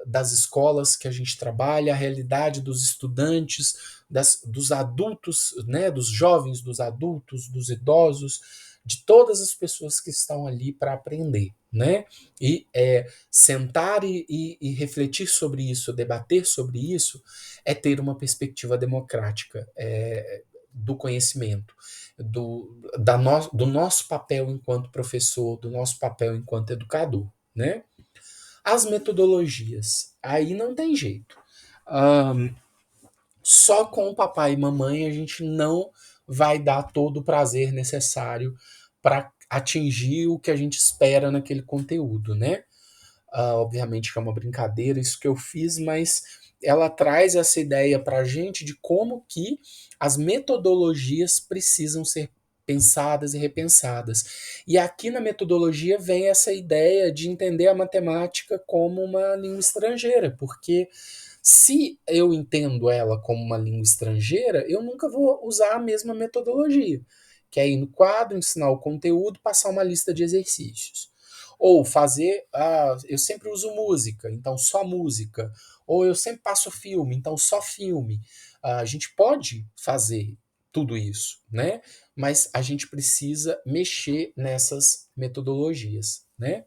das escolas que a gente trabalha, a realidade dos estudantes, dos adultos, né, dos jovens, dos adultos, dos idosos, de todas as pessoas que estão ali para aprender, né? E sentar e refletir sobre isso, debater sobre isso, é ter uma perspectiva democrática do conhecimento, do nosso papel enquanto professor, do nosso papel enquanto educador, né? As metodologias, aí não tem jeito. Um, Só com o papai e mamãe a gente não vai dar todo o prazer necessário para atingir o que a gente espera naquele conteúdo, né? Obviamente que é uma brincadeira isso que eu fiz, mas ela traz essa ideia para a gente de como que as metodologias precisam ser pensadas e repensadas. E aqui na metodologia vem essa ideia de entender a matemática como uma língua estrangeira, porque se eu entendo ela como uma língua estrangeira, eu nunca vou usar a mesma metodologia, que é ir no quadro, ensinar o conteúdo, passar uma lista de exercícios. Ou fazer, eu sempre uso música, então só música. Ou eu sempre passo filme, então só filme. A gente pode fazer tudo isso, né? Mas a gente precisa mexer nessas metodologias, né?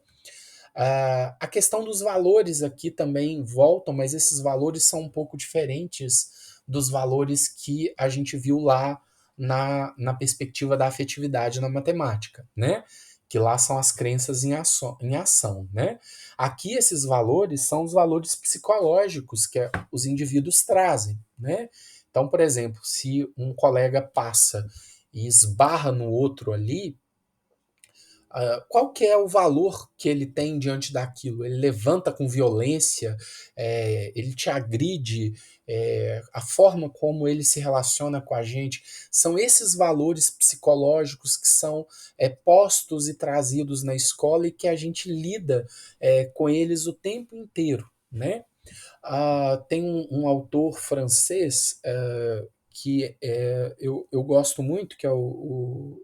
A questão dos valores aqui também voltam, mas esses valores são um pouco diferentes dos valores que a gente viu lá na perspectiva da afetividade na matemática, né? Que lá são as crenças em ação, né? Aqui esses valores são os valores psicológicos que os indivíduos trazem, né? Então, por exemplo, se um colega passa e esbarra no outro ali, qual que é o valor que ele tem diante daquilo? Ele levanta com violência, ele te agride, a forma como ele se relaciona com a gente, são esses valores psicológicos que são postos e trazidos na escola e que a gente lida com eles o tempo inteiro, né? Tem um autor francês que eu gosto muito, que é o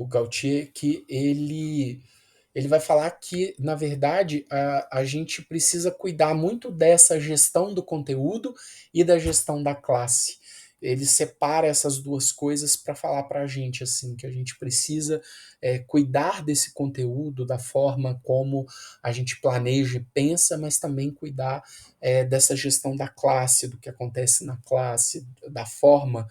Gautier, que ele vai falar que, na verdade, a gente precisa cuidar muito dessa gestão do conteúdo e da gestão da classe. Ele separa essas duas coisas para falar para a gente assim que a gente precisa cuidar desse conteúdo da forma como a gente planeja e pensa, mas também cuidar dessa gestão da classe, do que acontece na classe, da forma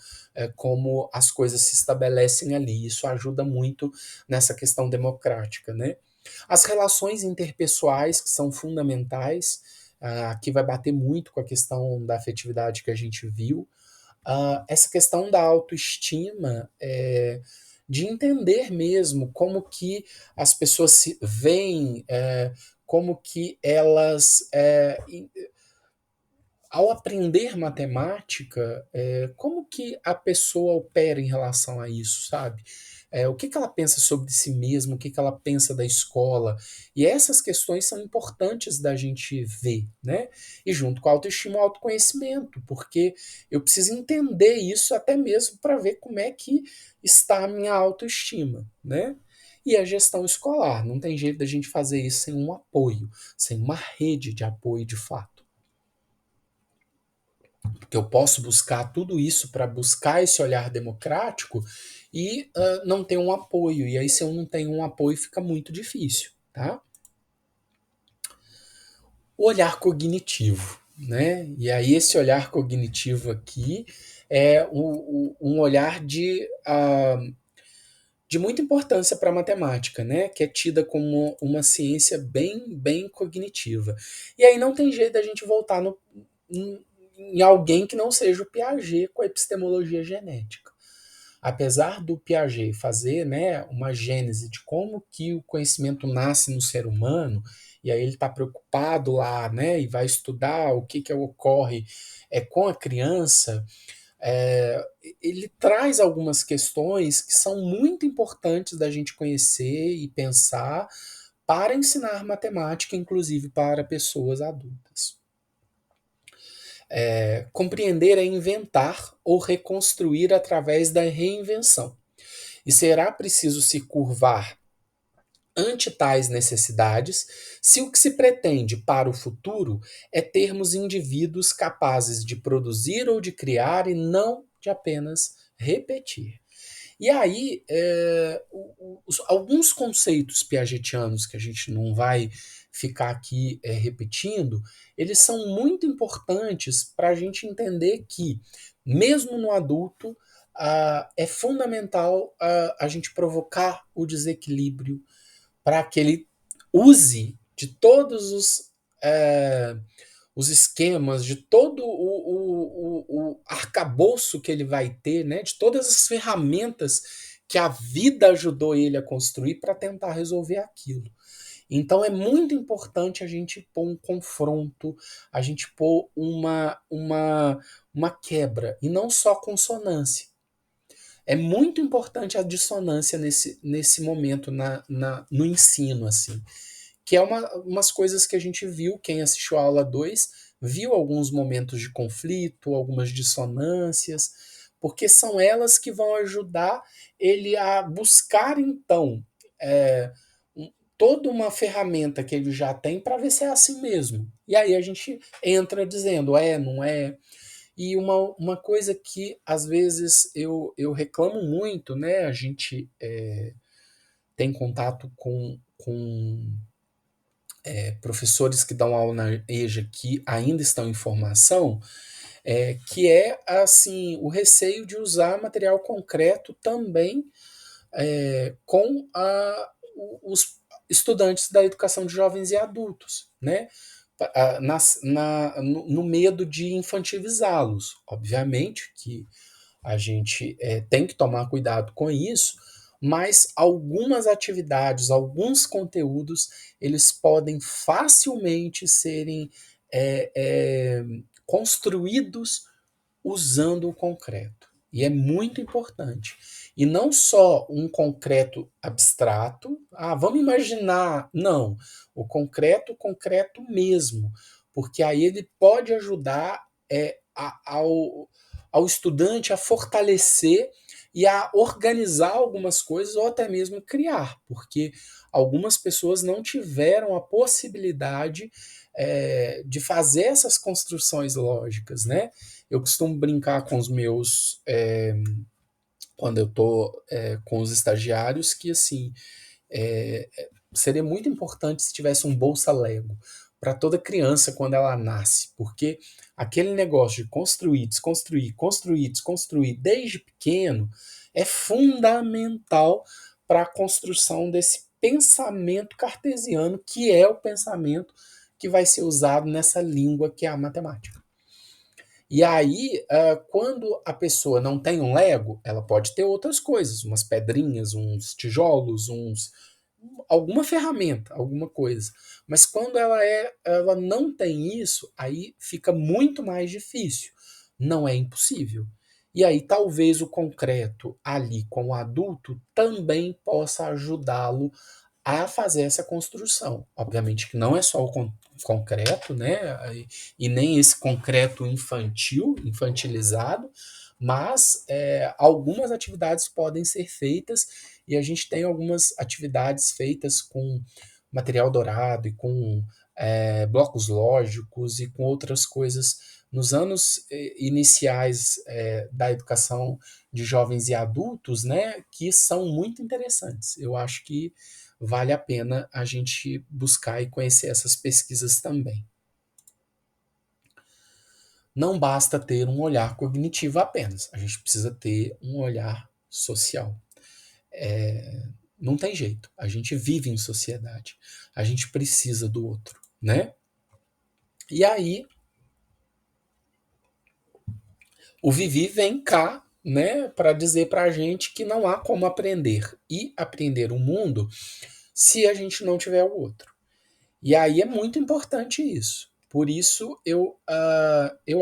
como as coisas se estabelecem ali. Isso ajuda muito nessa questão democrática, né? As relações interpessoais, que são fundamentais, aqui vai bater muito com a questão da afetividade que a gente viu. Essa questão da autoestima, de entender mesmo como que as pessoas se veem, como que elas ao aprender matemática, como que a pessoa opera em relação a isso, sabe? O que, que ela pensa sobre si mesma, o que, que ela pensa da escola. E essas questões são importantes da gente ver, né? E junto com a autoestima, o autoconhecimento, porque eu preciso entender isso até mesmo para ver como é que está a minha autoestima, né? E a gestão escolar, não tem jeito da gente fazer isso sem um apoio, sem uma rede de apoio de fato. Porque eu posso buscar tudo isso para buscar esse olhar democrático e não ter um apoio. E aí, se eu não tenho um apoio, fica muito difícil. Tá? O olhar cognitivo. Né? E aí, esse olhar cognitivo aqui é um olhar de muita importância para a matemática, né? Que é tida como uma ciência bem cognitiva. E aí não tem jeito da gente voltar em alguém que não seja o Piaget com a epistemologia genética. Apesar do Piaget fazer, né, uma gênese de como que o conhecimento nasce no ser humano, e aí ele está preocupado lá, né, e vai estudar o que ocorre com a criança, é, ele traz algumas questões que são muito importantes da gente conhecer e pensar para ensinar matemática, inclusive para pessoas adultas. Compreender é inventar ou reconstruir através da reinvenção. E será preciso se curvar ante tais necessidades, se o que se pretende para o futuro é termos indivíduos capazes de produzir ou de criar e não de apenas repetir. E aí, alguns conceitos piagetianos que a gente não vai ficar aqui repetindo, eles são muito importantes para a gente entender que, mesmo no adulto, é fundamental a gente provocar o desequilíbrio para que ele use de todos os esquemas, de todo o arcabouço que ele vai ter, né, de todas as ferramentas que a vida ajudou ele a construir para tentar resolver aquilo. Então é muito importante a gente pôr um confronto, a gente pôr uma quebra, e não só consonância. É muito importante a dissonância nesse momento no ensino, assim. Que é umas coisas que a gente viu, quem assistiu a aula 2 viu alguns momentos de conflito, algumas dissonâncias, porque são elas que vão ajudar ele a buscar, então, é, toda uma ferramenta que ele já tem para ver se é assim mesmo. E aí a gente entra dizendo, não é. E uma coisa que às vezes eu reclamo muito, né? A gente tem contato com professores que dão aula na EJA que ainda estão em formação, que é assim o receio de usar material concreto também com os estudantes da educação de jovens e adultos, né? No medo de infantilizá-los. Obviamente que a gente tem que tomar cuidado com isso, mas algumas atividades, alguns conteúdos, eles podem facilmente serem é, é, construídos usando o concreto. E é muito importante. E não só um concreto abstrato, vamos imaginar. Não, o concreto mesmo. Porque aí ele pode ajudar ao estudante a fortalecer e a organizar algumas coisas ou até mesmo criar, porque algumas pessoas não tiveram a possibilidade de fazer essas construções lógicas, né? Eu costumo brincar com os meus, quando eu estou com os estagiários, que assim, seria muito importante se tivesse um Bolsa Lego para toda criança quando ela nasce, porque aquele negócio de construir, desconstruir, construir, desconstruir desde pequeno é fundamental para a construção desse pensamento cartesiano, que é o pensamento que vai ser usado nessa língua que é a matemática. E aí, quando a pessoa não tem um Lego, ela pode ter outras coisas, umas pedrinhas, uns tijolos, alguma ferramenta, alguma coisa. Mas quando ela não tem isso, aí fica muito mais difícil. Não é impossível. E aí talvez o concreto ali com o adulto também possa ajudá-lo a fazer essa construção. Obviamente que não é só o concreto, né? E nem esse concreto infantilizado, mas algumas atividades podem ser feitas e a gente tem algumas atividades feitas com material dourado e com blocos lógicos e com outras coisas nos anos iniciais da educação de jovens e adultos, né, que são muito interessantes. Eu acho que vale a pena a gente buscar e conhecer essas pesquisas também. Não basta ter um olhar cognitivo apenas, a gente precisa ter um olhar social. Não tem jeito, a gente vive em sociedade, a gente precisa do outro, né? E aí, o Vivi vem cá, né, para dizer para a gente que não há como aprender e aprender o mundo se a gente não tiver o outro. E aí é muito importante isso. Por isso eu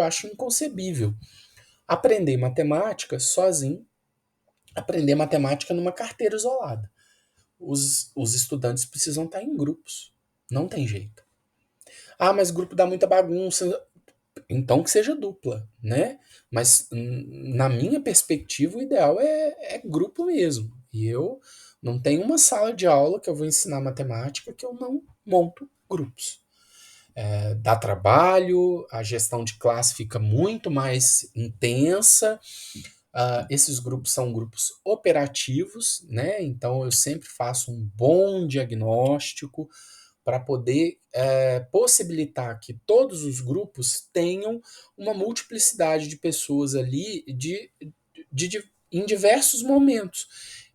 acho inconcebível aprender matemática sozinho, aprender matemática numa carteira isolada. Os estudantes precisam estar em grupos. Não tem jeito. Mas grupo dá muita bagunça. então que seja dupla, né? Mas na minha perspectiva, o ideal é grupo mesmo. E eu não tenho uma sala de aula que eu vou ensinar matemática que eu não monto grupos. Dá trabalho, a gestão de classe fica muito mais intensa. Esses grupos são grupos operativos, né? Então eu sempre faço um bom diagnóstico para poder possibilitar que todos os grupos tenham uma multiplicidade de pessoas ali em diversos momentos,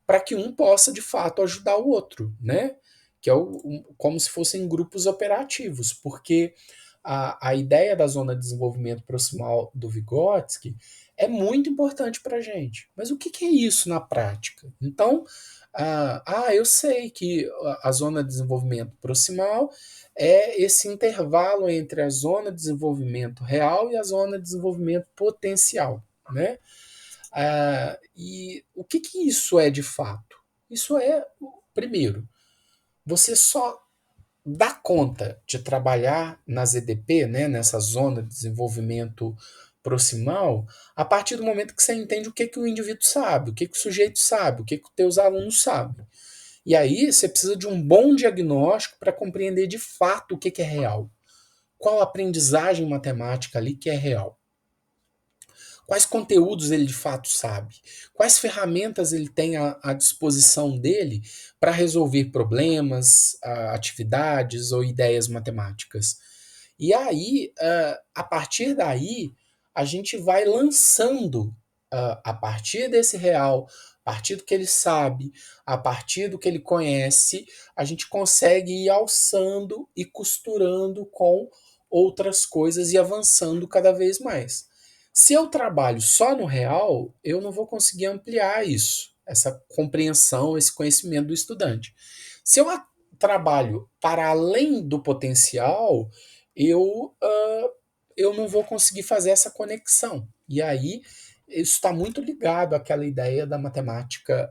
para que um possa de fato ajudar o outro, né? Que é como se fossem grupos operativos, porque a ideia da zona de desenvolvimento proximal do Vygotsky é muito importante para a gente. Mas o que é isso na prática? Então, eu sei que a zona de desenvolvimento proximal é esse intervalo entre a zona de desenvolvimento real e a zona de desenvolvimento potencial, né? E o que isso é de fato? Isso é, primeiro, você só dá conta de trabalhar na ZDP, né, nessa zona de desenvolvimento proximal, a partir do momento que você entende o que o indivíduo sabe, o que o sujeito sabe, o que os teus alunos sabem. E aí você precisa de um bom diagnóstico para compreender de fato o que é real. Qual a aprendizagem matemática ali que é real? Quais conteúdos ele de fato sabe? Quais ferramentas ele tem à disposição dele para resolver problemas, atividades ou ideias matemáticas? E aí, a partir daí, a gente vai lançando, a partir desse real, a partir do que ele sabe, a partir do que ele conhece, a gente consegue ir alçando e costurando com outras coisas e avançando cada vez mais. Se eu trabalho só no real, eu não vou conseguir ampliar isso, essa compreensão, esse conhecimento do estudante. Se eu trabalho para além do potencial, eu, uh, eu não vou conseguir fazer essa conexão. E aí, isso está muito ligado àquela ideia da matemática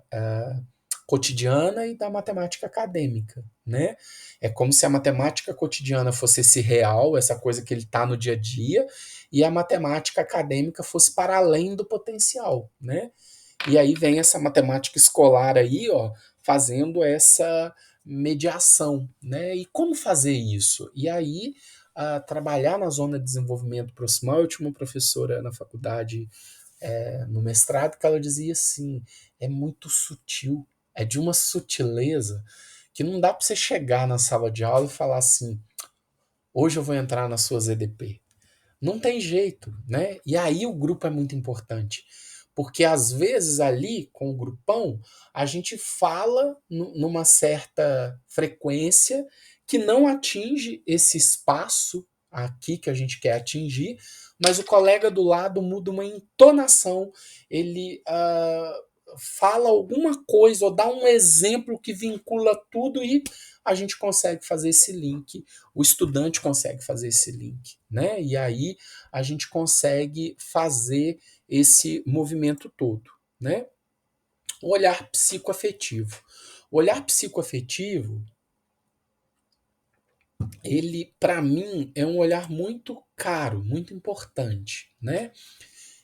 cotidiana e da matemática acadêmica, né? É como se a matemática cotidiana fosse esse real, essa coisa que ele está no dia a dia, e a matemática acadêmica fosse para além do potencial, né? E aí vem essa matemática escolar aí, ó, fazendo essa mediação, né? E como fazer isso? E aí trabalhar na zona de desenvolvimento proximal. Eu tinha uma professora na faculdade, no mestrado, que ela dizia assim: é muito sutil, é de uma sutileza que não dá para você chegar na sala de aula e falar assim: hoje eu vou entrar na sua ZDP. Não tem jeito, né? E aí o grupo é muito importante. Porque às vezes ali, com o grupão, a gente fala numa certa frequência que não atinge esse espaço aqui que a gente quer atingir, mas o colega do lado muda uma entonação, ele fala alguma coisa ou dá um exemplo que vincula tudo e a gente consegue fazer esse link, o estudante consegue fazer esse link, né? E aí a gente consegue fazer esse movimento todo, né? O olhar psicoafetivo. O olhar psicoafetivo, ele, para mim, é um olhar muito caro, muito importante, né?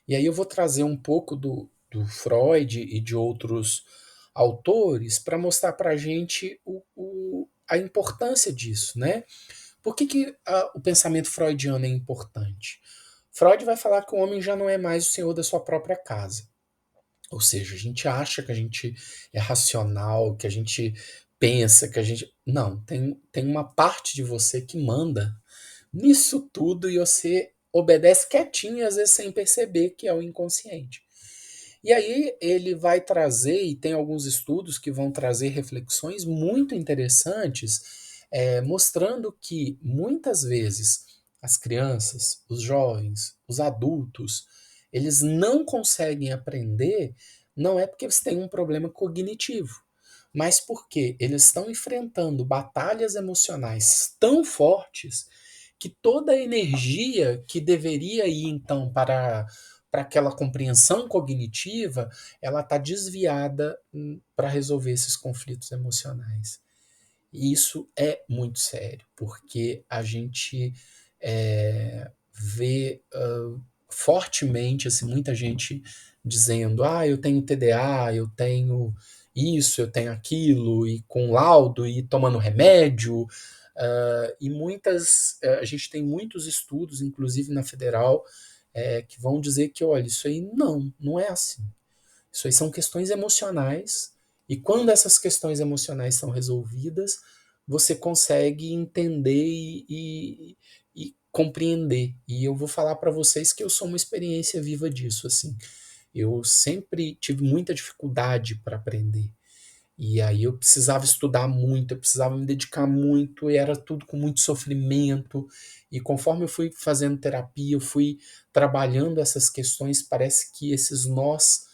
E aí eu vou trazer um pouco do Freud e de outros autores para mostrar para a gente a importância disso, né? Por que o pensamento freudiano é importante? Freud vai falar que o homem já não é mais o senhor da sua própria casa. Ou seja, a gente acha que a gente é racional, que a gente pensa, que a gente. Não, tem uma parte de você que manda nisso tudo e você obedece quietinho, às vezes sem perceber que é o inconsciente. E aí ele vai trazer, e tem alguns estudos que vão trazer reflexões muito interessantes, mostrando que muitas vezes as crianças, os jovens, os adultos, eles não conseguem aprender, não é porque eles têm um problema cognitivo, mas porque eles estão enfrentando batalhas emocionais tão fortes que toda a energia que deveria ir então para aquela compreensão cognitiva, ela está desviada para resolver esses conflitos emocionais. E isso é muito sério, porque a gente vê fortemente assim, muita gente dizendo: ah, eu tenho TDA, eu tenho isso, eu tenho aquilo, e com laudo, e tomando remédio. E muitas. A gente tem muitos estudos, inclusive na federal, que vão dizer que, olha, isso aí não é assim. Isso aí são questões emocionais, e quando essas questões emocionais são resolvidas, você consegue entender e compreender. E eu vou falar para vocês que eu sou uma experiência viva disso, assim. Eu sempre tive muita dificuldade para aprender. E aí eu precisava estudar muito, eu precisava me dedicar muito, e era tudo com muito sofrimento. E conforme eu fui fazendo terapia, eu fui trabalhando essas questões, parece que esses nós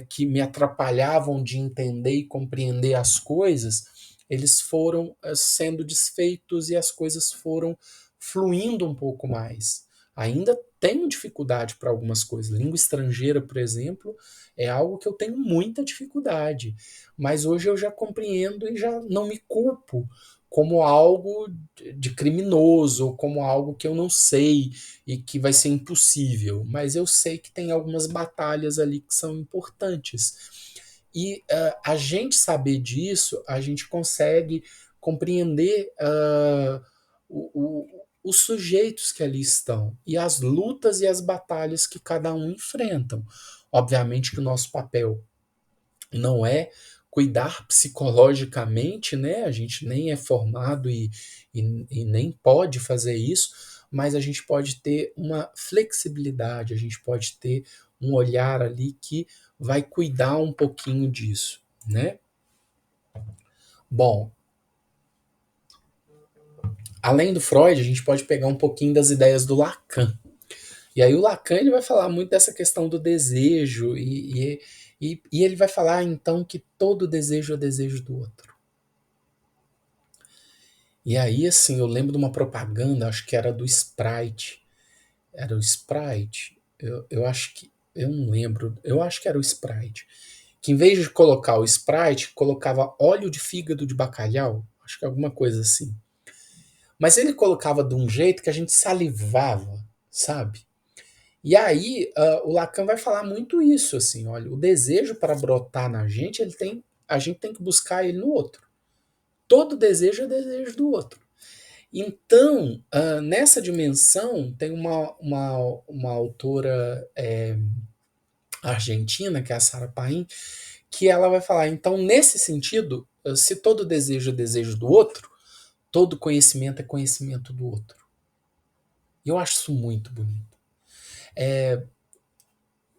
que me atrapalhavam de entender e compreender as coisas, eles foram sendo desfeitos e as coisas foram fluindo um pouco mais. Ainda tenho dificuldade para algumas coisas. Língua estrangeira, por exemplo, é algo que eu tenho muita dificuldade. Mas hoje eu já compreendo e já não me culpo como algo de criminoso, como algo que eu não sei e que vai ser impossível. Mas eu sei que tem algumas batalhas ali que são importantes. E a gente saber disso, a gente consegue compreender os sujeitos que ali estão e as lutas e as batalhas que cada um enfrentam. Obviamente que o nosso papel não é cuidar psicologicamente, né? A gente nem é formado e nem pode fazer isso, mas a gente pode ter uma flexibilidade, a gente pode ter um olhar ali que vai cuidar um pouquinho disso, né? Bom, além do Freud, a gente pode pegar um pouquinho das ideias do Lacan. E aí o Lacan ele vai falar muito dessa questão do desejo e ele vai falar então que todo desejo é desejo do outro. E aí, assim, eu lembro de uma propaganda, acho que era do Sprite. Era o Sprite? Eu acho que. Eu não lembro. Eu acho que era o Sprite. Que em vez de colocar o Sprite, colocava óleo de fígado de bacalhau. Acho que alguma coisa assim. Mas ele colocava de um jeito que a gente salivava, sabe? E aí, o Lacan vai falar muito isso, assim, olha, o desejo para brotar na gente, a gente tem que buscar ele no outro. Todo desejo é desejo do outro. Então, nessa dimensão, tem uma autora argentina, que é a Sarah Pain, que ela vai falar, então, nesse sentido, se todo desejo é desejo do outro, todo conhecimento é conhecimento do outro. E eu acho isso muito bonito.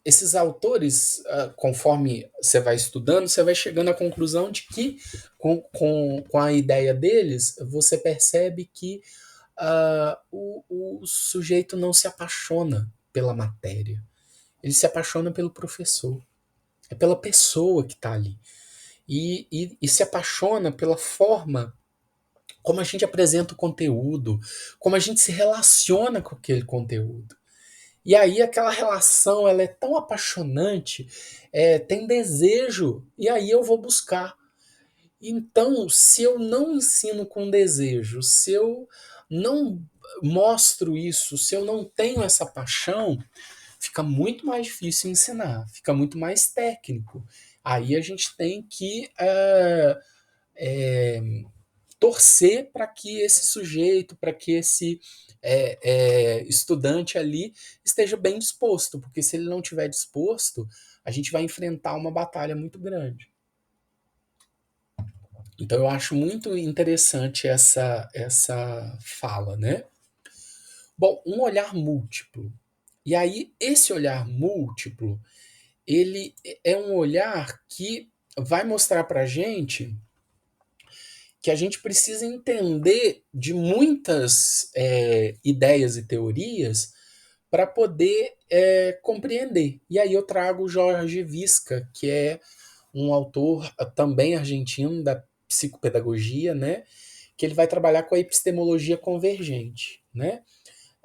Esses autores, conforme você vai estudando, você vai chegando à conclusão de que, com a ideia deles, você percebe que o sujeito não se apaixona pela matéria, ele se apaixona pelo professor, é pela pessoa que está ali. E se apaixona pela forma como a gente apresenta o conteúdo, como a gente se relaciona com aquele conteúdo. E aí aquela relação ela é tão apaixonante, tem desejo, e aí eu vou buscar. Então, se eu não ensino com desejo, se eu não mostro isso, se eu não tenho essa paixão, fica muito mais difícil ensinar, fica muito mais técnico. Aí a gente tem que torcer para que esse sujeito, para que esse estudante ali esteja bem disposto, porque se ele não estiver disposto, a gente vai enfrentar uma batalha muito grande. Então eu acho muito interessante essa fala, né? Bom, um olhar múltiplo. E aí esse olhar múltiplo, ele é um olhar que vai mostrar para gente que a gente precisa entender de muitas ideias e teorias para poder compreender. E aí eu trago o Jorge Visca, que é um autor também argentino da psicopedagogia, né? Que ele vai trabalhar com a epistemologia convergente, né?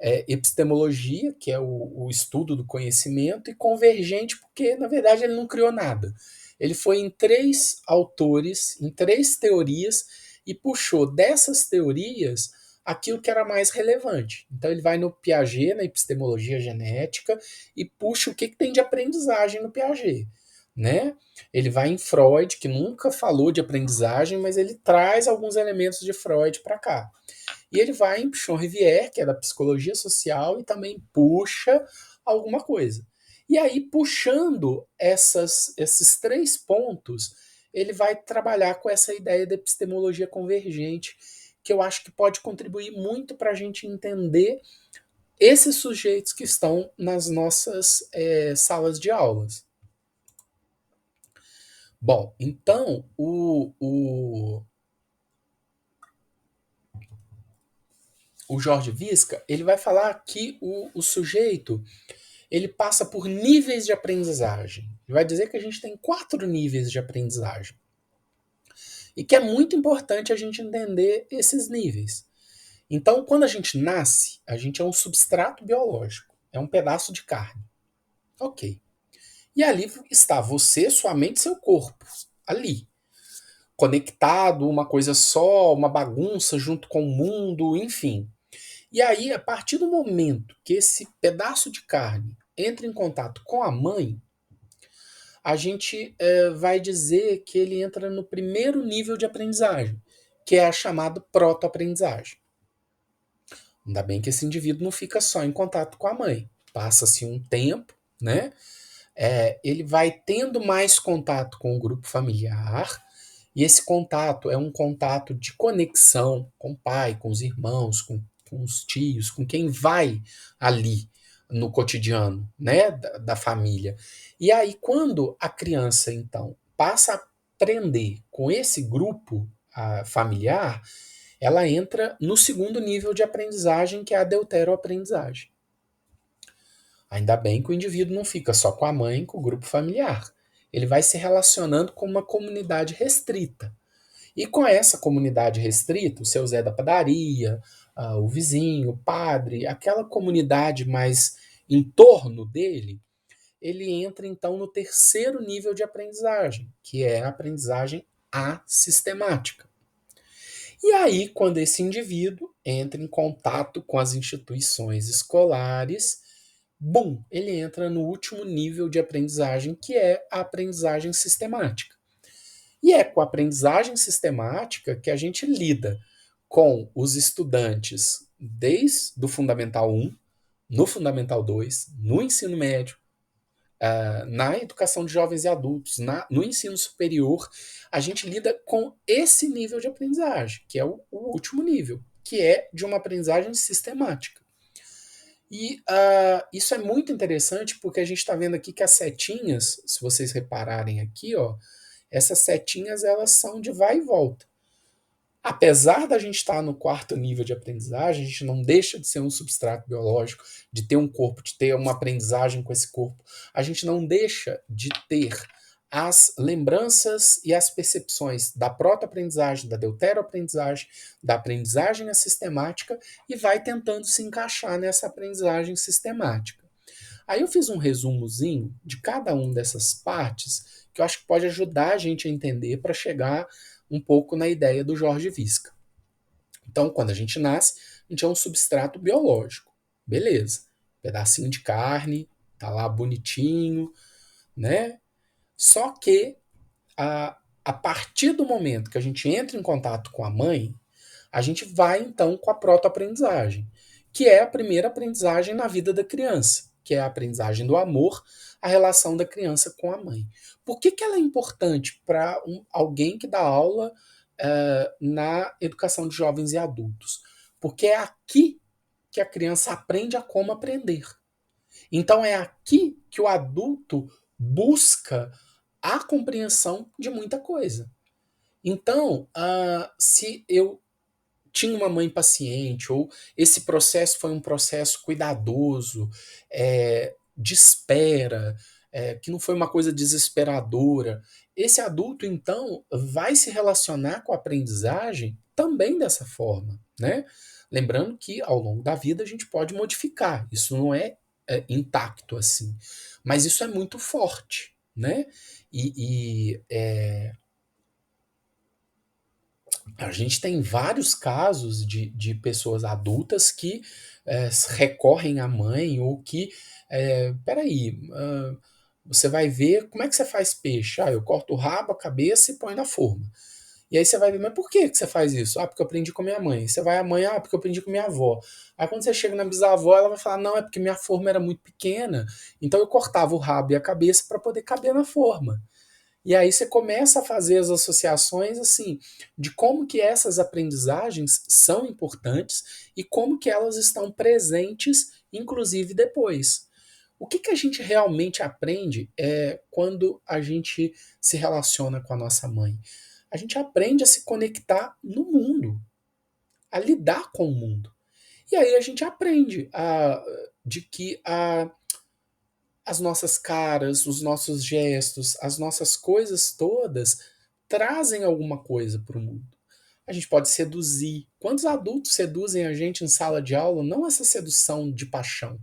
Epistemologia, que é o estudo do conhecimento, e convergente, porque na verdade ele não criou nada. Ele foi em três autores, em três teorias, e puxou dessas teorias aquilo que era mais relevante. Então ele vai no Piaget, na epistemologia genética, e puxa o que tem de aprendizagem no Piaget. Né? Ele vai em Freud, que nunca falou de aprendizagem, mas ele traz alguns elementos de Freud para cá. E ele vai em Pichon Rivière, que é da psicologia social, e também puxa alguma coisa. E aí, puxando esses três pontos, ele vai trabalhar com essa ideia da epistemologia convergente, que eu acho que pode contribuir muito para a gente entender esses sujeitos que estão nas nossas salas de aulas. Bom, então o Jorge Visca ele vai falar que o sujeito ele passa por níveis de aprendizagem. Ele vai dizer que a gente tem 4 níveis de aprendizagem. E que é muito importante a gente entender esses níveis. Então, quando a gente nasce, a gente é um substrato biológico, é um pedaço de carne. Ok. E ali está você, sua mente e seu corpo. Ali. Conectado, uma coisa só, uma bagunça junto com o mundo, enfim. E aí, a partir do momento que esse pedaço de carne entra em contato com a mãe, a gente vai dizer que ele entra no primeiro nível de aprendizagem, que é a chamada proto-aprendizagem. Ainda bem que esse indivíduo não fica só em contato com a mãe. Passa-se um tempo, né? Ele vai tendo mais contato com o grupo familiar, e esse contato é um contato de conexão com o pai, com os irmãos, com os tios, com quem vai ali no cotidiano, né, da família. E aí, quando a criança, então, passa a aprender com esse grupo familiar, ela entra no segundo nível de aprendizagem, que é a deuteroaprendizagem. Ainda bem que o indivíduo não fica só com a mãe, com o grupo familiar. Ele vai se relacionando com uma comunidade restrita. E com essa comunidade restrita, o seu Zé da padaria, o vizinho, o padre, aquela comunidade mais em torno dele, ele entra então no terceiro nível de aprendizagem, que é a aprendizagem assistemática. E aí, quando esse indivíduo entra em contato com as instituições escolares, bum, ele entra no último nível de aprendizagem, que é a aprendizagem sistemática. E é com a aprendizagem sistemática que a gente lida com os estudantes desde o Fundamental 1, no Fundamental 2, no ensino médio, na educação de jovens e adultos, no ensino superior, a gente lida com esse nível de aprendizagem, que é o último nível, que é de uma aprendizagem sistemática. E isso é muito interessante porque a gente está vendo aqui que as setinhas, se vocês repararem aqui, ó, essas setinhas elas são de vai e volta. Apesar da gente estar no quarto nível de aprendizagem, a gente não deixa de ser um substrato biológico, de ter um corpo, de ter uma aprendizagem com esse corpo. A gente não deixa de ter as lembranças e as percepções da proto-aprendizagem, da deutero-aprendizagem, da aprendizagem sistemática e vai tentando se encaixar nessa aprendizagem sistemática. Aí eu fiz um resumozinho de cada uma dessas partes que eu acho que pode ajudar a gente a entender para chegar um pouco na ideia do Jorge Visca. Então, quando a gente nasce, a gente é um substrato biológico. Beleza. Pedacinho de carne, tá lá bonitinho, né? Só que a partir do momento que a gente entra em contato com a mãe, a gente vai então com a proto-aprendizagem, que é a primeira aprendizagem na vida da criança, que é a aprendizagem do amor, a relação da criança com a mãe. Por que ela é importante para alguém que dá aula na educação de jovens e adultos? Porque é aqui que a criança aprende a como aprender. Então é aqui que o adulto busca a compreensão de muita coisa. Então, se eu tinha uma mãe paciente, ou esse processo foi um processo cuidadoso, de espera, que não foi uma coisa desesperadora. Esse adulto, então, vai se relacionar com a aprendizagem também dessa forma, né? Lembrando que ao longo da vida a gente pode modificar, isso não intacto assim, mas isso é muito forte, né? E A gente tem vários casos de pessoas adultas que recorrem à mãe ou que, peraí, você vai ver como é que você faz peixe. Ah, eu corto o rabo, a cabeça e põe na forma. E aí você vai ver, mas por que você faz isso? Ah, porque eu aprendi com minha mãe. Você vai à mãe, ah, porque eu aprendi com minha avó. Aí quando você chega na bisavó, ela vai falar, não, é porque minha forma era muito pequena, então eu cortava o rabo e a cabeça para poder caber na forma. E aí você começa a fazer as associações assim de como que essas aprendizagens são importantes e como que elas estão presentes, inclusive depois. O que, que a gente realmente aprende quando a gente se relaciona com a nossa mãe? A gente aprende a se conectar no mundo, a lidar com o mundo. E aí a gente aprende de que as nossas caras, os nossos gestos, as nossas coisas todas trazem alguma coisa para o mundo. A gente pode seduzir. Quantos adultos seduzem a gente em sala de aula? Não essa sedução de paixão,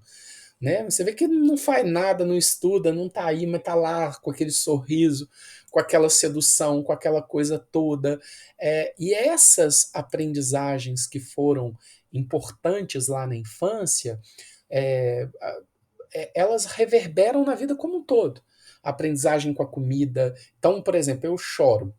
né? Você vê que não faz nada, não estuda, não tá aí, mas tá lá com aquele sorriso, com aquela sedução, com aquela coisa toda. E essas aprendizagens que foram importantes lá na infância, é, elas reverberam na vida como um todo. A aprendizagem com a comida. Então, por exemplo, eu choro.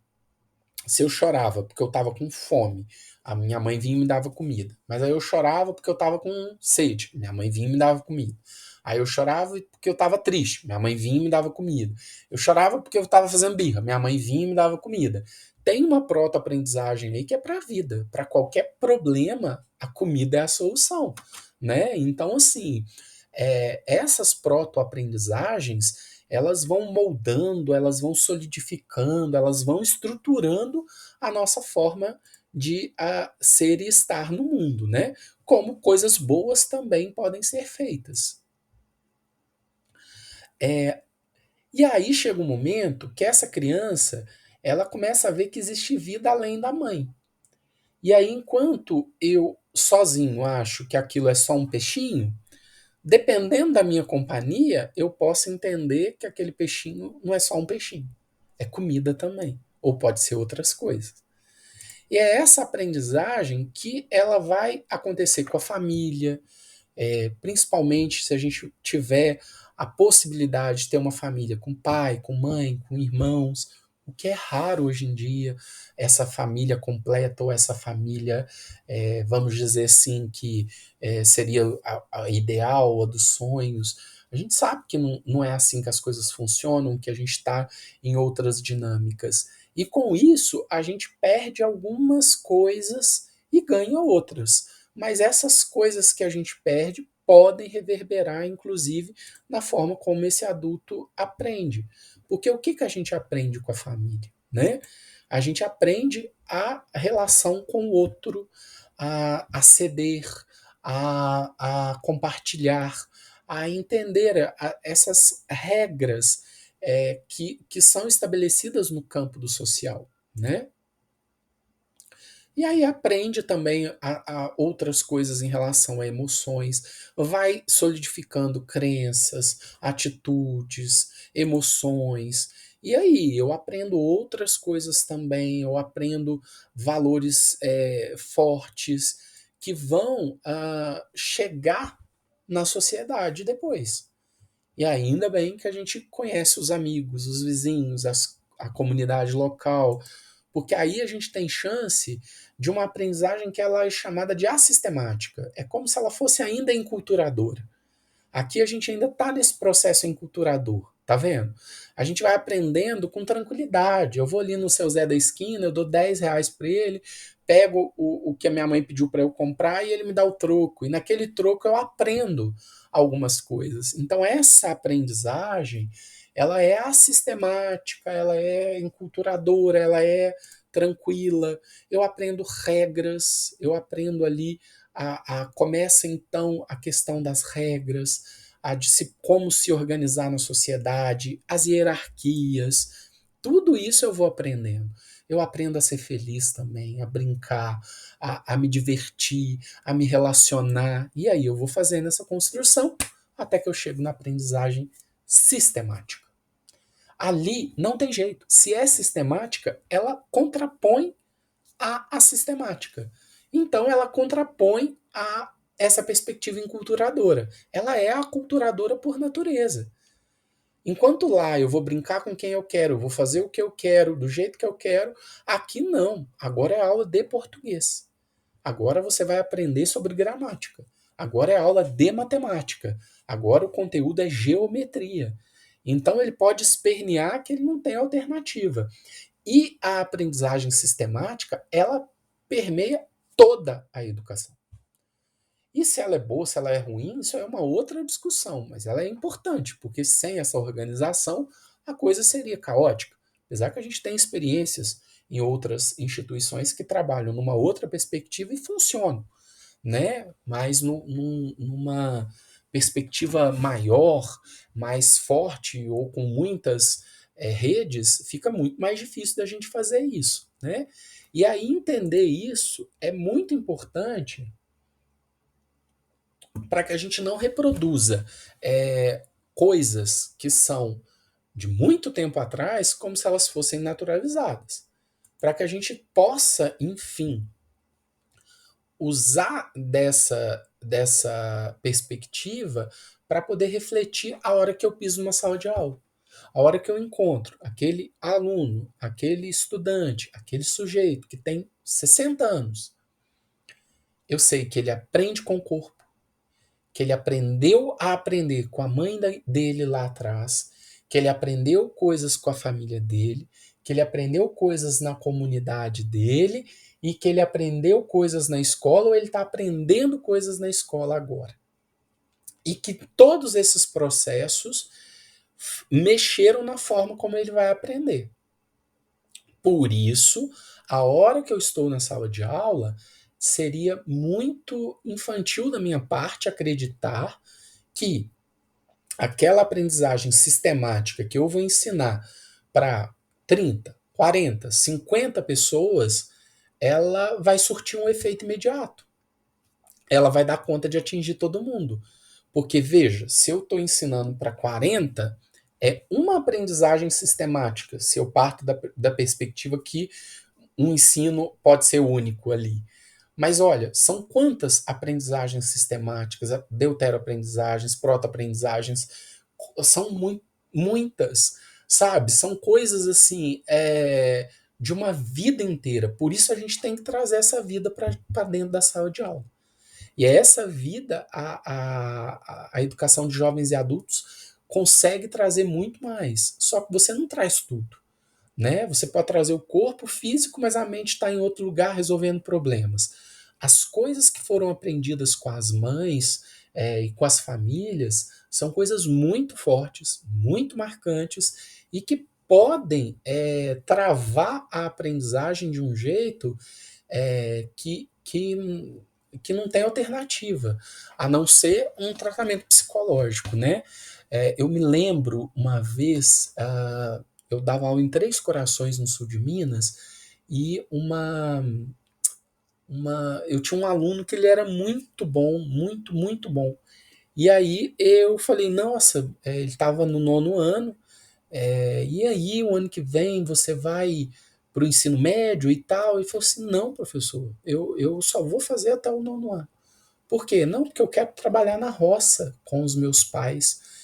Se eu chorava porque eu estava com fome, a minha mãe vinha e me dava comida. Mas aí eu chorava porque eu estava com sede, minha mãe vinha e me dava comida. Aí eu chorava porque eu estava triste, minha mãe vinha e me dava comida. Eu chorava porque eu estava fazendo birra, minha mãe vinha e me dava comida. Tem uma proto-aprendizagem aí que é para a vida. Para qualquer problema, a comida é a solução, né? Então, assim, essas proto-aprendizagens elas vão moldando, elas vão solidificando, elas vão estruturando a nossa forma de ser e estar no mundo, né? Como coisas boas também podem ser feitas. E aí chega um momento que essa criança ela começa a ver que existe vida além da mãe. E aí, enquanto eu sozinho acho que aquilo é só um peixinho, dependendo da minha companhia, eu posso entender que aquele peixinho não é só um peixinho, é comida também, ou pode ser outras coisas. E é essa aprendizagem que ela vai acontecer com a família, principalmente se a gente tiver a possibilidade de ter uma família com pai, com mãe, com irmãos, o que é raro hoje em dia, essa família completa ou essa família, vamos dizer assim, que seria a ideal, a dos sonhos. A gente sabe que não é assim que as coisas funcionam, que a gente está em outras dinâmicas. E com isso, a gente perde algumas coisas e ganha outras. Mas essas coisas que a gente perde podem reverberar, inclusive, na forma como esse adulto aprende. Porque o que, que a gente aprende com a família? Né? A gente aprende a relação com o outro, a ceder, a compartilhar, a entender essas regras que são estabelecidas no campo do social. Né? E aí aprende também a outras coisas em relação a emoções, vai solidificando crenças, atitudes, emoções. E aí eu aprendo outras coisas também, eu aprendo valores fortes que vão chegar na sociedade depois. E ainda bem que a gente conhece os amigos, os vizinhos, a comunidade local, porque aí a gente tem chance de uma aprendizagem que ela é chamada de assistemática. É como se ela fosse ainda enculturadora. Aqui a gente ainda está nesse processo enculturador, tá vendo? A gente vai aprendendo com tranquilidade. Eu vou ali no seu Zé da esquina, eu dou R$ 10 para ele, pego o que a minha mãe pediu para eu comprar e ele me dá o troco. E naquele troco eu aprendo algumas coisas. Então essa aprendizagem, ela é assistemática, ela é enculturadora, ela é tranquila. Eu aprendo regras, eu aprendo ali começa então a questão das regras, como se organizar na sociedade, as hierarquias, tudo isso eu vou aprendendo. Eu aprendo a ser feliz também, a brincar, a me divertir, a me relacionar. E aí eu vou fazendo essa construção até que eu chego na aprendizagem sistemática. Ali não tem jeito. Se é sistemática, ela contrapõe à sistemática. Então, ela contrapõe a essa perspectiva enculturadora. Ela é aculturadora por natureza. Enquanto lá eu vou brincar com quem eu quero, eu vou fazer o que eu quero, do jeito que eu quero, aqui não. Agora é aula de português. Agora você vai aprender sobre gramática. Agora é aula de matemática. Agora o conteúdo é geometria. Então ele pode espernear que ele não tem alternativa. E a aprendizagem sistemática, ela permeia toda a educação. E se ela é boa, se ela é ruim, isso é uma outra discussão, mas ela é importante, porque sem essa organização a coisa seria caótica. Apesar que a gente tem experiências em outras instituições que trabalham numa outra perspectiva e funcionam, né? Mas numa perspectiva maior, mais forte ou com muitas redes, fica muito mais difícil da gente fazer isso, né? E aí entender isso é muito importante para que a gente não reproduza coisas que são de muito tempo atrás como se elas fossem naturalizadas. Para que a gente possa, enfim, usar dessa perspectiva para poder refletir a hora que eu piso numa sala de aula. A hora que eu encontro aquele aluno, aquele estudante, aquele sujeito que tem 60 anos, eu sei que ele aprende com o corpo, que ele aprendeu a aprender com a mãe dele lá atrás, que ele aprendeu coisas com a família dele, que ele aprendeu coisas na comunidade dele e que ele aprendeu coisas na escola ou ele está aprendendo coisas na escola agora. E que todos esses processos mexeram na forma como ele vai aprender. Por isso, a hora que eu estou na sala de aula, seria muito infantil da minha parte acreditar que aquela aprendizagem sistemática que eu vou ensinar para 30, 40, 50 pessoas, ela vai surtir um efeito imediato. Ela vai dar conta de atingir todo mundo. Porque, veja, se eu estou ensinando para 40, é uma aprendizagem sistemática, se eu parto da perspectiva que um ensino pode ser único ali. Mas olha, são quantas aprendizagens sistemáticas, deuteroaprendizagens, protoaprendizagens, são muitas, sabe? São coisas assim, de uma vida inteira. Por isso a gente tem que trazer essa vida para dentro da sala de aula. E é essa vida a educação de jovens e adultos consegue trazer muito mais. Só que você não traz tudo. Né? Você pode trazer o corpo físico, mas a mente está em outro lugar resolvendo problemas. As coisas que foram aprendidas com as mães e com as famílias são coisas muito fortes, muito marcantes e que podem travar a aprendizagem de um jeito que não tem alternativa, a não ser um tratamento psicológico, né? Eu me lembro uma vez, eu dava aula em Três Corações, no sul de Minas, e eu tinha um aluno que ele era muito bom, muito, muito bom. E aí eu falei, nossa, ele estava no 9º ano, e aí o ano que vem você vai para o ensino médio e tal? E falou assim, não, professor, eu só vou fazer até o 9º ano. Por quê? Não, porque eu quero trabalhar na roça com os meus pais.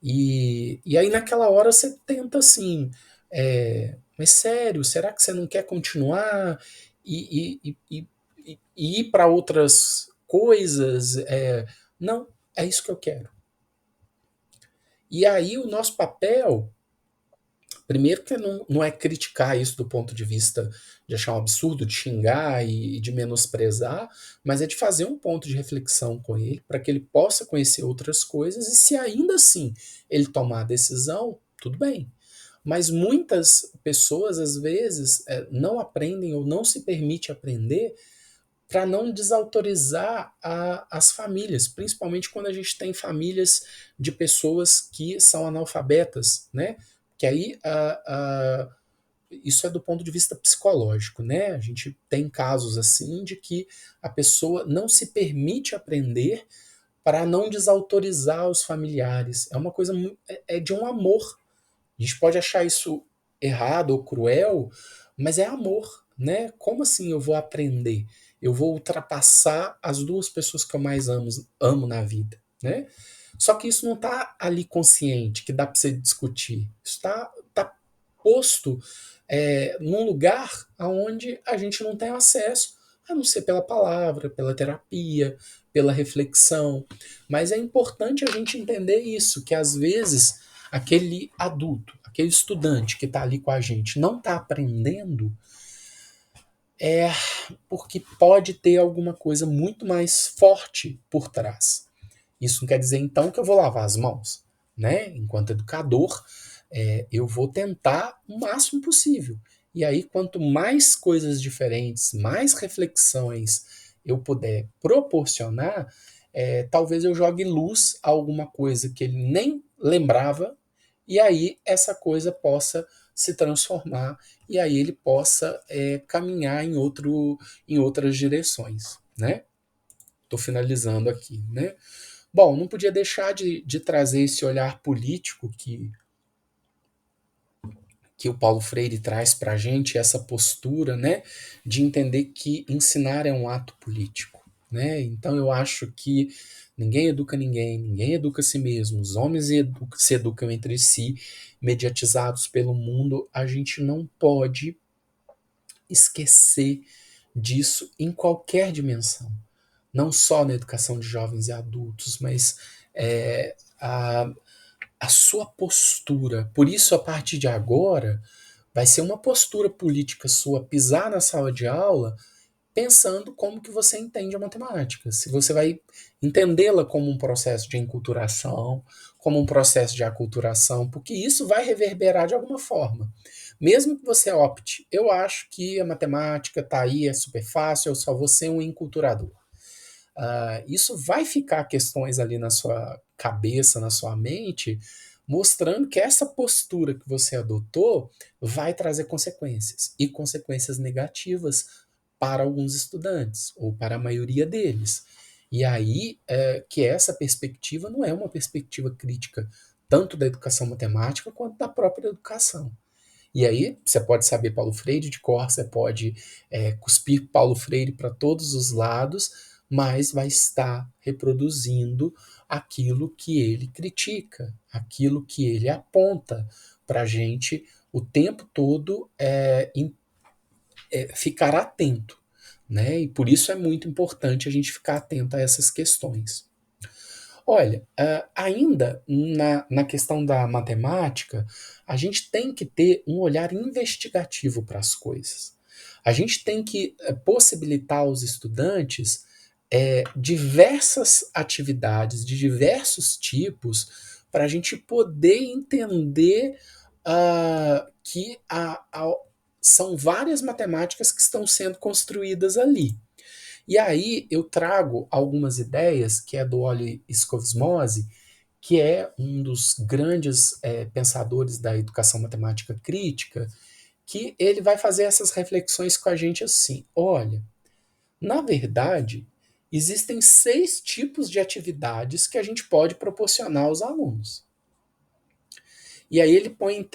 E aí naquela hora você tenta assim, mas sério, será que você não quer continuar e ir para outras coisas? Não, é isso que eu quero. E aí o nosso papel, primeiro que não é criticar isso do ponto de vista de achar um absurdo, de xingar e de menosprezar, mas é de fazer um ponto de reflexão com ele, para que ele possa conhecer outras coisas, e se ainda assim ele tomar a decisão, tudo bem. Mas muitas pessoas, às vezes, não aprendem ou não se permite aprender para não desautorizar as famílias, principalmente quando a gente tem famílias de pessoas que são analfabetas, né? Que aí isso é do ponto de vista psicológico, né? A gente tem casos assim de que a pessoa não se permite aprender para não desautorizar os familiares. É uma coisa de um amor. A gente pode achar isso errado ou cruel, mas é amor. né? Como assim eu vou aprender? Eu vou ultrapassar as duas pessoas que eu mais amo na vida, né? Só que isso não está ali consciente, que dá para você discutir. Isso tá posto num lugar onde a gente não tem acesso, a não ser pela palavra, pela terapia, pela reflexão. Mas é importante a gente entender isso, que às vezes aquele adulto, aquele estudante que está ali com a gente não está aprendendo porque pode ter alguma coisa muito mais forte por trás. Isso não quer dizer então que eu vou lavar as mãos, né? Enquanto educador, eu vou tentar o máximo possível. E aí, quanto mais coisas diferentes, mais reflexões eu puder proporcionar, talvez eu jogue luz a alguma coisa que ele nem lembrava, e aí essa coisa possa se transformar, e aí ele possa caminhar em outras direções, né? Estou finalizando aqui, né? Bom, não podia deixar de trazer esse olhar político que o Paulo Freire traz para a gente, essa postura, né, de entender que ensinar é um ato político, né? Então eu acho que ninguém educa ninguém, ninguém educa a si mesmo, os homens se educam entre si, mediatizados pelo mundo, a gente não pode esquecer disso em qualquer dimensão, não só na educação de jovens e adultos, mas é, a, a sua postura. Por isso, a partir de agora, vai ser uma postura política sua pisar na sala de aula pensando como que você entende a matemática. Se você vai entendê-la como um processo de enculturação, como um processo de aculturação, porque isso vai reverberar de alguma forma. Mesmo que você opte, eu acho que a matemática está aí, é super fácil, eu só vou ser um enculturador. Isso vai ficar questões ali na sua cabeça, na sua mente, mostrando que essa postura que você adotou vai trazer consequências, e consequências negativas para alguns estudantes, ou para a maioria deles. E aí que essa perspectiva não é uma perspectiva crítica, tanto da educação matemática quanto da própria educação. E aí você pode saber Paulo Freire de cor, você pode cuspir Paulo Freire para todos os lados, mas vai estar reproduzindo aquilo que ele critica, aquilo que ele aponta para a gente o tempo todo ficar atento. Né? E por isso é muito importante a gente ficar atento a essas questões. Olha, ainda na questão da matemática, a gente tem que ter um olhar investigativo para as coisas. A gente tem que possibilitar aos estudantes diversas atividades de diversos tipos para a gente poder entender que são várias matemáticas que estão sendo construídas ali. E aí eu trago algumas ideias, que é do Oli Skovsmozy, que é um dos grandes pensadores da educação matemática crítica, que ele vai fazer essas reflexões com a gente assim: olha, na verdade, existem 6 tipos de atividades que a gente pode proporcionar aos alunos. E aí ele põe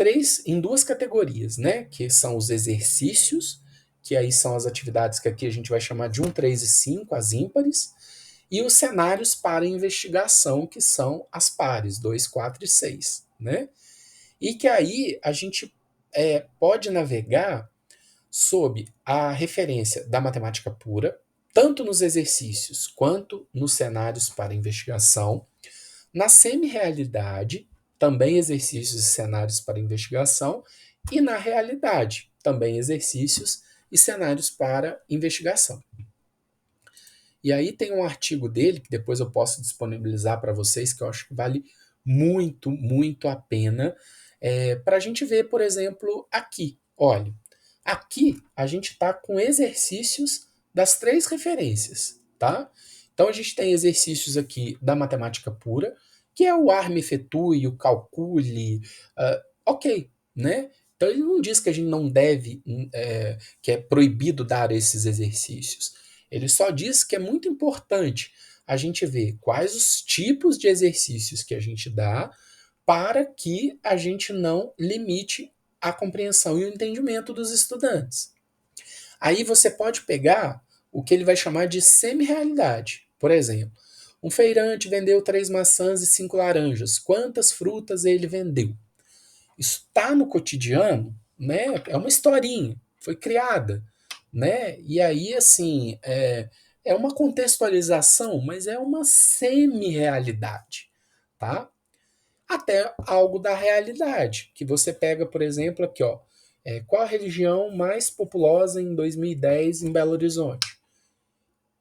em duas categorias, né? Que são os exercícios, que aí são as atividades que aqui a gente vai chamar de 1, 3 e 5, as ímpares, e os cenários para investigação, que são as pares, 2, 4 e 6, né? E que aí a gente pode navegar sob a referência da matemática pura, tanto nos exercícios quanto nos cenários para investigação, na semi-realidade, também exercícios e cenários para investigação, e na realidade, também exercícios e cenários para investigação. E aí tem um artigo dele, que depois eu posso disponibilizar para vocês, que eu acho que vale muito, muito a pena, para a gente ver, por exemplo, aqui. Olha, aqui a gente está com exercícios das 3 referências, tá? Então a gente tem exercícios aqui da matemática pura, que é o arme fetui, o calcule, ok, né? Então ele não diz que a gente não deve, que é proibido dar esses exercícios. Ele só diz que é muito importante a gente ver quais os tipos de exercícios que a gente dá para que a gente não limite a compreensão e o entendimento dos estudantes. Aí você pode pegar o que ele vai chamar de semi-realidade. Por exemplo, um feirante vendeu 3 maçãs e 5 laranjas. Quantas frutas ele vendeu? Isso está no cotidiano, né? É uma historinha, foi criada, né? E aí, assim, é uma contextualização, mas é uma semi-realidade, tá? Até algo da realidade, que você pega, por exemplo, aqui, ó, qual a religião mais populosa em 2010 em Belo Horizonte?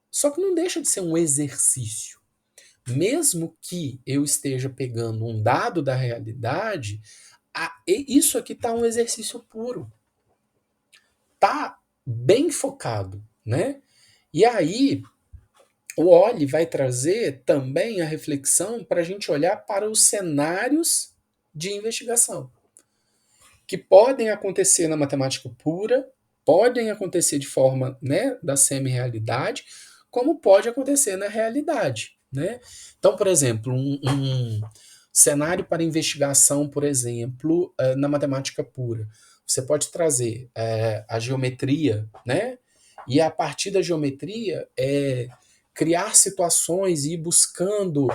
Só que não deixa de ser um exercício. Mesmo que eu esteja pegando um dado da realidade, isso aqui está um exercício puro. Tá bem focado, né? E aí, o Oli vai trazer também a reflexão para a gente olhar para os cenários de investigação, que podem acontecer na matemática pura, podem acontecer de forma, né, da semi-realidade, como pode acontecer na realidade, né? Então, por exemplo, um cenário para investigação, por exemplo, na matemática pura, você pode trazer a geometria, né? E a partir da geometria criar situações e ir buscando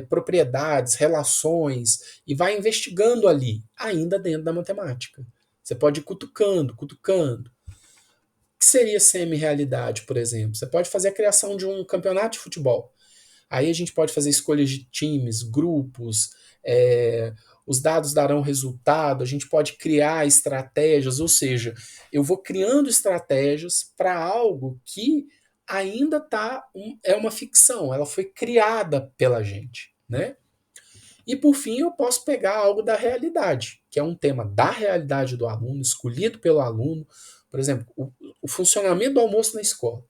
propriedades, relações, e vai investigando ali, ainda dentro da matemática. Você pode ir cutucando, cutucando. O que seria semi-realidade, por exemplo? Você pode fazer a criação de um campeonato de futebol. Aí a gente pode fazer escolhas de times, grupos, os dados darão resultado, a gente pode criar estratégias, ou seja, eu vou criando estratégias para algo que ainda é uma ficção, ela foi criada pela gente, né? E por fim, eu posso pegar algo da realidade, que é um tema da realidade do aluno, escolhido pelo aluno, por exemplo, o funcionamento do almoço na escola.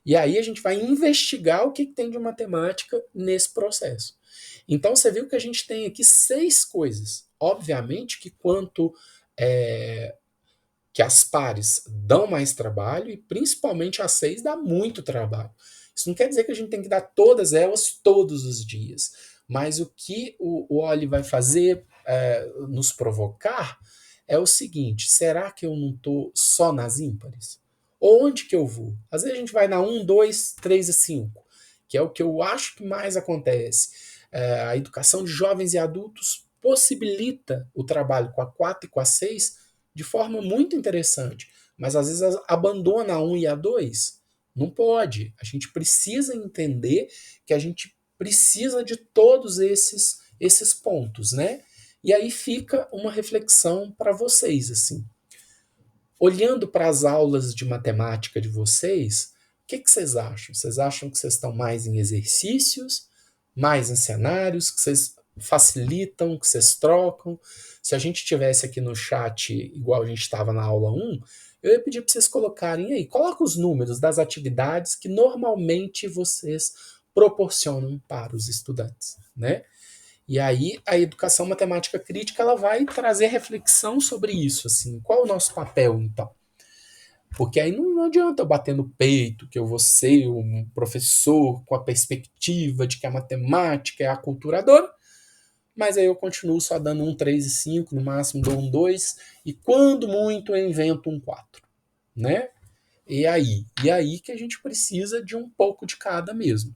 E aí a gente vai investigar o que tem de matemática nesse processo. Então você viu que a gente tem aqui 6 coisas. Obviamente que quanto que as pares dão mais trabalho, e principalmente as 6 dá muito trabalho. Isso não quer dizer que a gente tem que dar todas elas todos os dias. Mas o que o Oli vai fazer nos provocar é o seguinte: será que eu não estou só nas ímpares? Onde que eu vou? Às vezes a gente vai na 1, 2, 3 e 5, que é o que eu acho que mais acontece. A educação de jovens e adultos possibilita o trabalho com a 4 e com a 6 de forma muito interessante, mas às vezes abandona a 1 e a 2. Não pode. A gente precisa entender que a gente precisa de todos esses pontos, né? E aí fica uma reflexão para vocês, assim. Olhando para as aulas de matemática de vocês, o que vocês acham? Vocês acham que vocês estão mais em exercícios, mais em cenários, que vocês facilitam, que vocês trocam? Se a gente tivesse aqui no chat, igual a gente estava na aula 1, eu ia pedir para vocês colocarem aí, coloca os números das atividades que normalmente vocês proporcionam para os estudantes, né? E aí a educação matemática crítica ela vai trazer reflexão sobre isso, assim, qual é o nosso papel então? Porque aí não adianta eu bater no peito que eu vou ser um professor com a perspectiva de que a matemática é a culturadora, mas aí eu continuo só dando um 3 e 5, no máximo dou um 2, e quando muito eu invento um 4, né? E aí que a gente precisa de um pouco de cada mesmo.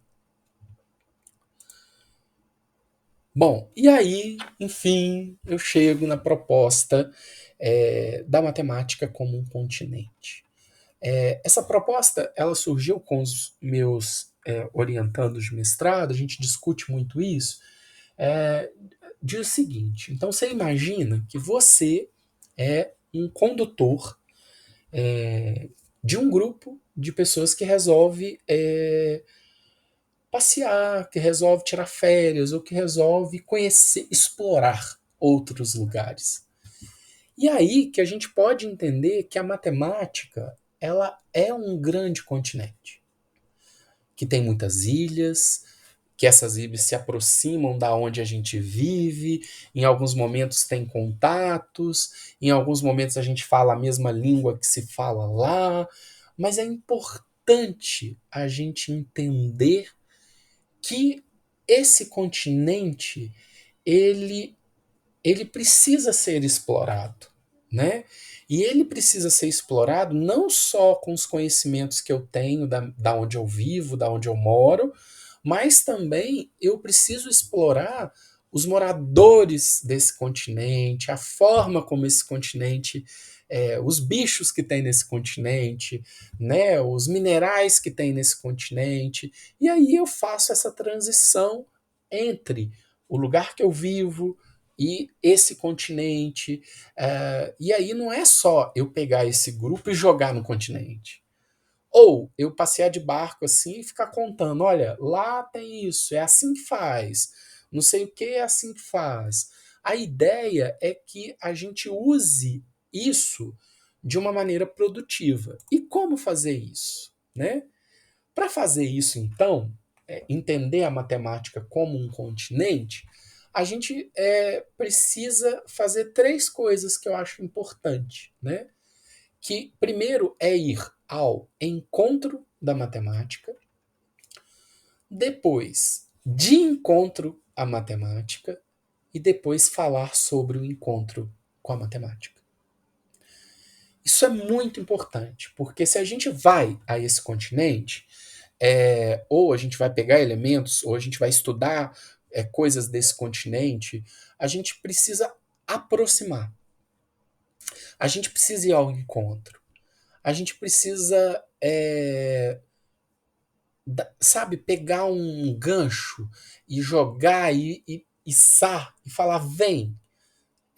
Bom, e aí, enfim, eu chego na proposta da matemática como um continente. Essa proposta, ela surgiu com os meus orientandos de mestrado, a gente discute muito isso, diz o seguinte, então você imagina que você é um condutor de um grupo de pessoas que resolve passear, que resolve tirar férias, ou que resolve conhecer, explorar outros lugares. E aí que a gente pode entender que a matemática ela é um grande continente, que tem muitas ilhas, que essas ilhas se aproximam da onde a gente vive, em alguns momentos tem contatos, em alguns momentos a gente fala a mesma língua que se fala lá, mas é importante a gente entender que esse continente ele precisa ser explorado, né? E ele precisa ser explorado não só com os conhecimentos que eu tenho da onde eu vivo, da onde eu moro, mas também eu preciso explorar os moradores desse continente, a forma como esse continente, os bichos que tem nesse continente, né, os minerais que tem nesse continente. E aí eu faço essa transição entre o lugar que eu vivo e esse continente. E aí não é só eu pegar esse grupo e jogar no continente. Ou eu passear de barco assim e ficar contando: olha, lá tem isso, é assim que faz, não sei o que é assim que faz. A ideia é que a gente use isso de uma maneira produtiva. E como fazer isso? Né? Para fazer isso, então, entender a matemática como um continente, a gente precisa fazer três coisas que eu acho importante, né? Que primeiro é ir ao encontro da matemática, depois de encontro à matemática e depois falar sobre o encontro com a matemática. Isso é muito importante, porque se a gente vai a esse continente, ou a gente vai pegar elementos, ou a gente vai estudar coisas desse continente, a gente precisa aproximar. A gente precisa ir ao encontro. A gente precisa, sabe, pegar um gancho e jogar e içar e falar: vem.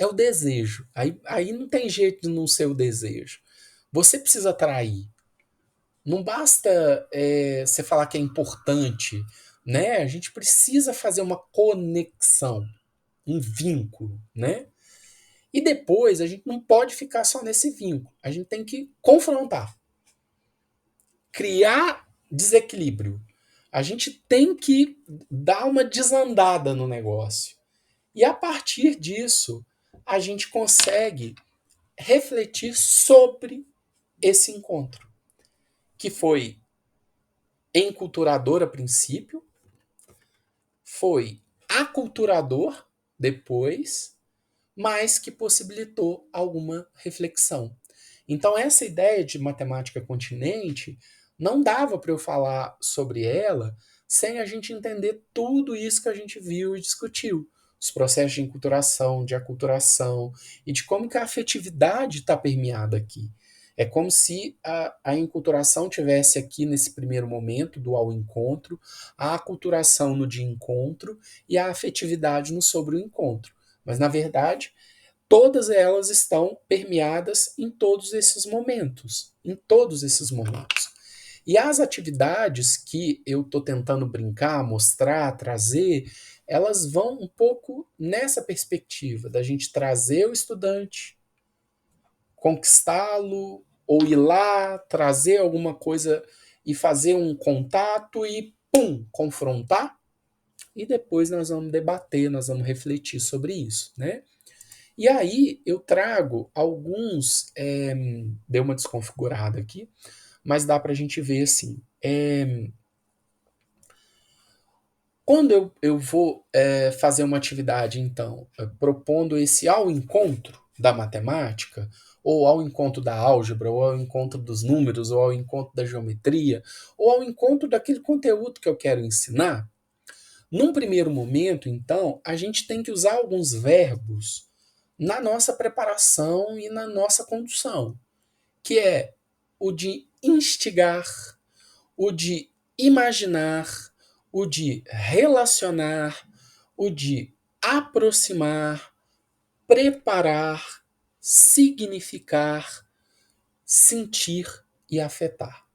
É o desejo. Aí não tem jeito de não ser o desejo. Você precisa atrair. Não basta você falar que é importante, né? A gente precisa fazer uma conexão, um vínculo, né? E depois a gente não pode ficar só nesse vínculo. A gente tem que confrontar, criar desequilíbrio. A gente tem que dar uma desandada no negócio. E a partir disso, a gente consegue refletir sobre esse encontro, que foi enculturador a princípio, foi aculturador depois, mas que possibilitou alguma reflexão. Então, essa ideia de matemática continente não dava para eu falar sobre ela sem a gente entender tudo isso que a gente viu e discutiu. Os processos de enculturação, de aculturação e de como que a afetividade está permeada aqui. É como se a enculturação tivesse aqui nesse primeiro momento do ao encontro, a aculturação no de encontro e a afetividade no sobre o encontro. Mas, na verdade, todas elas estão permeadas em todos esses momentos. Em todos esses momentos. E as atividades que eu estou tentando brincar, mostrar, trazer, elas vão um pouco nessa perspectiva da gente trazer o estudante, conquistá-lo, ou ir lá, trazer alguma coisa e fazer um contato e, pum, confrontar. E depois nós vamos debater, nós vamos refletir sobre isso, né? E aí eu trago alguns. Deu uma desconfigurada aqui, mas dá para a gente ver assim. Quando eu vou fazer uma atividade, então, propondo esse ao encontro da matemática, ou ao encontro da álgebra, ou ao encontro dos números, ou ao encontro da geometria, ou ao encontro daquele conteúdo que eu quero ensinar, num primeiro momento, então, a gente tem que usar alguns verbos na nossa preparação e na nossa condução, que é o de instigar, o de imaginar, o de relacionar, o de aproximar, preparar, significar, sentir e afetar.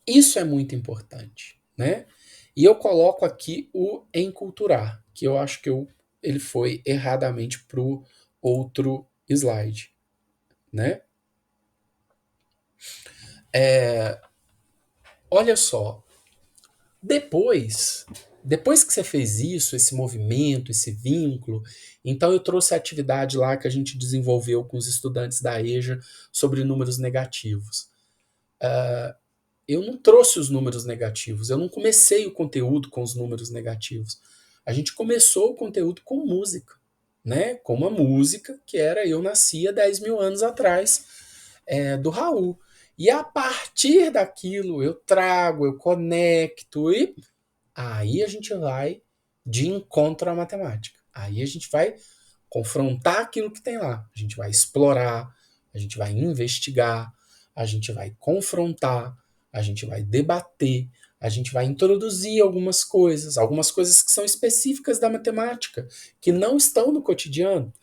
Isso é muito importante, né? E eu coloco aqui o enculturar, que eu acho que ele foi erradamente para o outro slide, né? Olha só, depois que você fez isso, esse movimento, esse vínculo, então eu trouxe a atividade lá que a gente desenvolveu com os estudantes da EJA sobre números negativos. Eu não trouxe os números negativos, eu não comecei o conteúdo com os números negativos. A gente começou o conteúdo com música, né? Como a música, que era Eu Nasci há 10 mil anos atrás, do Raul. E a partir daquilo eu trago, eu conecto e aí a gente vai de encontro à matemática. Aí a gente vai confrontar aquilo que tem lá. A gente vai explorar, a gente vai investigar, a gente vai confrontar, a gente vai debater, a gente vai introduzir algumas coisas que são específicas da matemática, que não estão no cotidiano.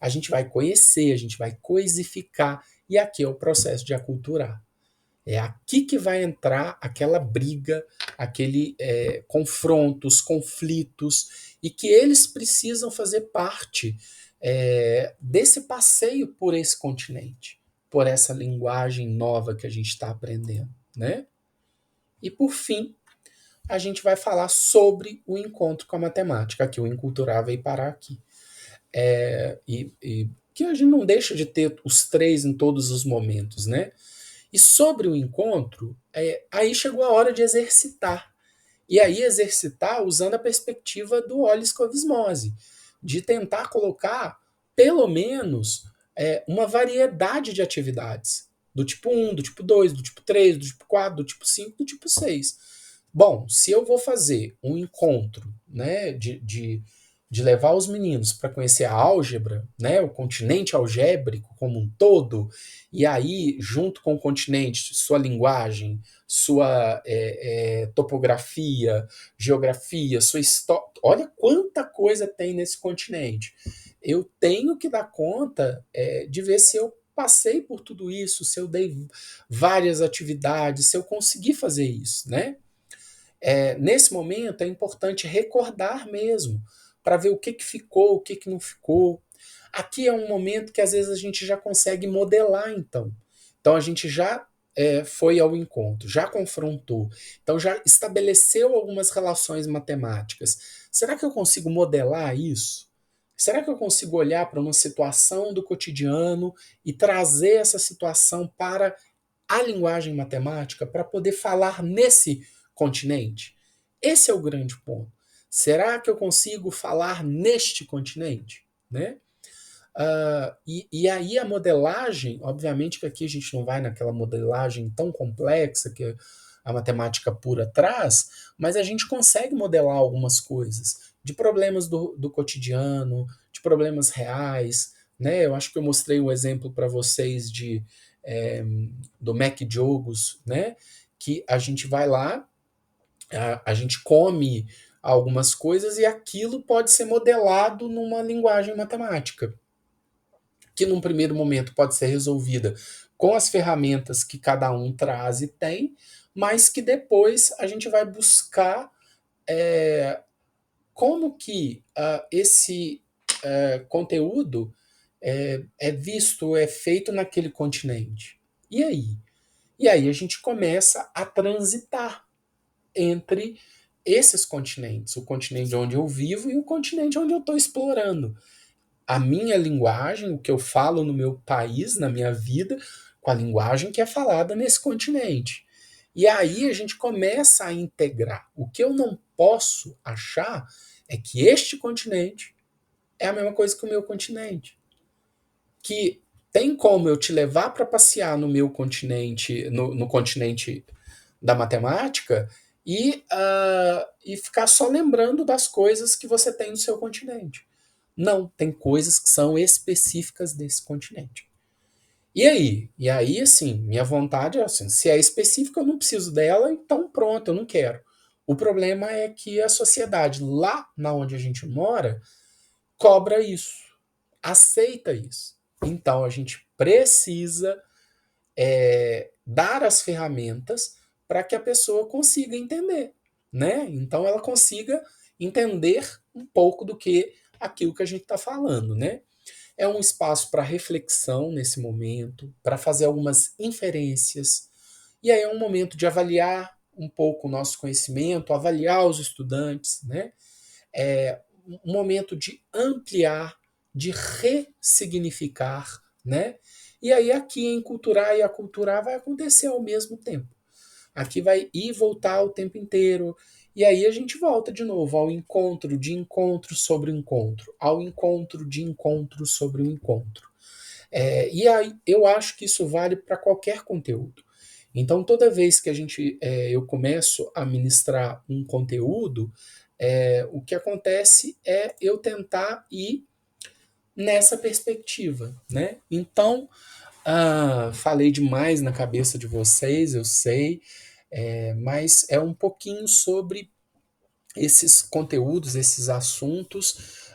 A gente vai conhecer, a gente vai coisificar, e aqui é o processo de aculturar. É aqui que vai entrar aquela briga, aquele confronto, os conflitos, e que eles precisam fazer parte desse passeio por esse continente, por essa linguagem nova que a gente está aprendendo, né? E por fim, a gente vai falar sobre o encontro com a matemática, que o Enculturar veio parar aqui. E que a gente não deixa de ter os três em todos os momentos, né? E sobre o encontro, aí chegou a hora de exercitar. E aí exercitar usando a perspectiva do Hollis Covesmose, de tentar colocar, pelo menos, uma variedade de atividades. Do tipo 1, do tipo 2, do tipo 3, do tipo 4, do tipo 5, do tipo 6. Bom, se eu vou fazer um encontro, né, de levar os meninos para conhecer a álgebra, né, o continente algébrico como um todo, e aí, junto com o continente, sua linguagem, sua topografia, geografia, sua história. Olha quanta coisa tem nesse continente. Eu tenho que dar conta de ver se eu passei por tudo isso, se eu dei várias atividades, se eu consegui fazer isso, né? Nesse momento é importante recordar mesmo, para ver o que, que ficou, o que, que não ficou. Aqui é um momento que às vezes a gente já consegue modelar, então. Então a gente já foi ao encontro, já confrontou, então já estabeleceu algumas relações matemáticas. Será que eu consigo modelar isso? Será que eu consigo olhar para uma situação do cotidiano e trazer essa situação para a linguagem matemática para poder falar nesse continente? Esse é o grande ponto. Será que eu consigo falar neste continente? Né? E aí a modelagem, obviamente que aqui a gente não vai naquela modelagem tão complexa que a matemática pura traz, mas a gente consegue modelar algumas coisas de problemas do cotidiano, de problemas reais, né? Eu acho que eu mostrei o exemplo para vocês é, do Mac Jogos, né? Que a gente vai lá, a gente come algumas coisas e aquilo pode ser modelado numa linguagem matemática que num primeiro momento pode ser resolvida com as ferramentas que cada um traz e tem, mas que depois a gente vai buscar como que esse conteúdo é visto, é feito naquele continente. E aí? E aí a gente começa a transitar entre esses continentes, o continente onde eu vivo e o continente onde eu estou explorando a minha linguagem, o que eu falo no meu país, na minha vida, com a linguagem que é falada nesse continente. E aí a gente começa a integrar. O que eu não posso achar é que este continente é a mesma coisa que o meu continente. Que tem como eu te levar para passear no meu continente, no continente da matemática, e ficar só lembrando das coisas que você tem no seu continente. Não, tem coisas que são específicas desse continente. E aí? E aí, assim, minha vontade é assim, se é específica, eu não preciso dela, então pronto, eu não quero. O problema é que a sociedade, lá na onde a gente mora, cobra isso, aceita isso. Então a gente precisa dar as ferramentas para que a pessoa consiga entender, né? Então ela consiga entender um pouco do que aquilo que a gente está falando, né? É um espaço para reflexão nesse momento, para fazer algumas inferências, e aí é um momento de avaliar um pouco o nosso conhecimento, avaliar os estudantes, né? É um momento de ampliar, de ressignificar, né? E aí aqui em culturar e aculturar vai acontecer ao mesmo tempo. aqui vai ir e voltar o tempo inteiro. E aí a gente volta de novo ao encontro de encontro sobre encontro, ao encontro de encontro sobre o encontro. E aí eu acho que isso vale para qualquer conteúdo. Então, toda vez que eu começo a ministrar um conteúdo, o que acontece é eu tentar ir nessa perspectiva, né? Então, falei demais na cabeça de vocês, eu sei, mas é um pouquinho sobre esses conteúdos, esses assuntos.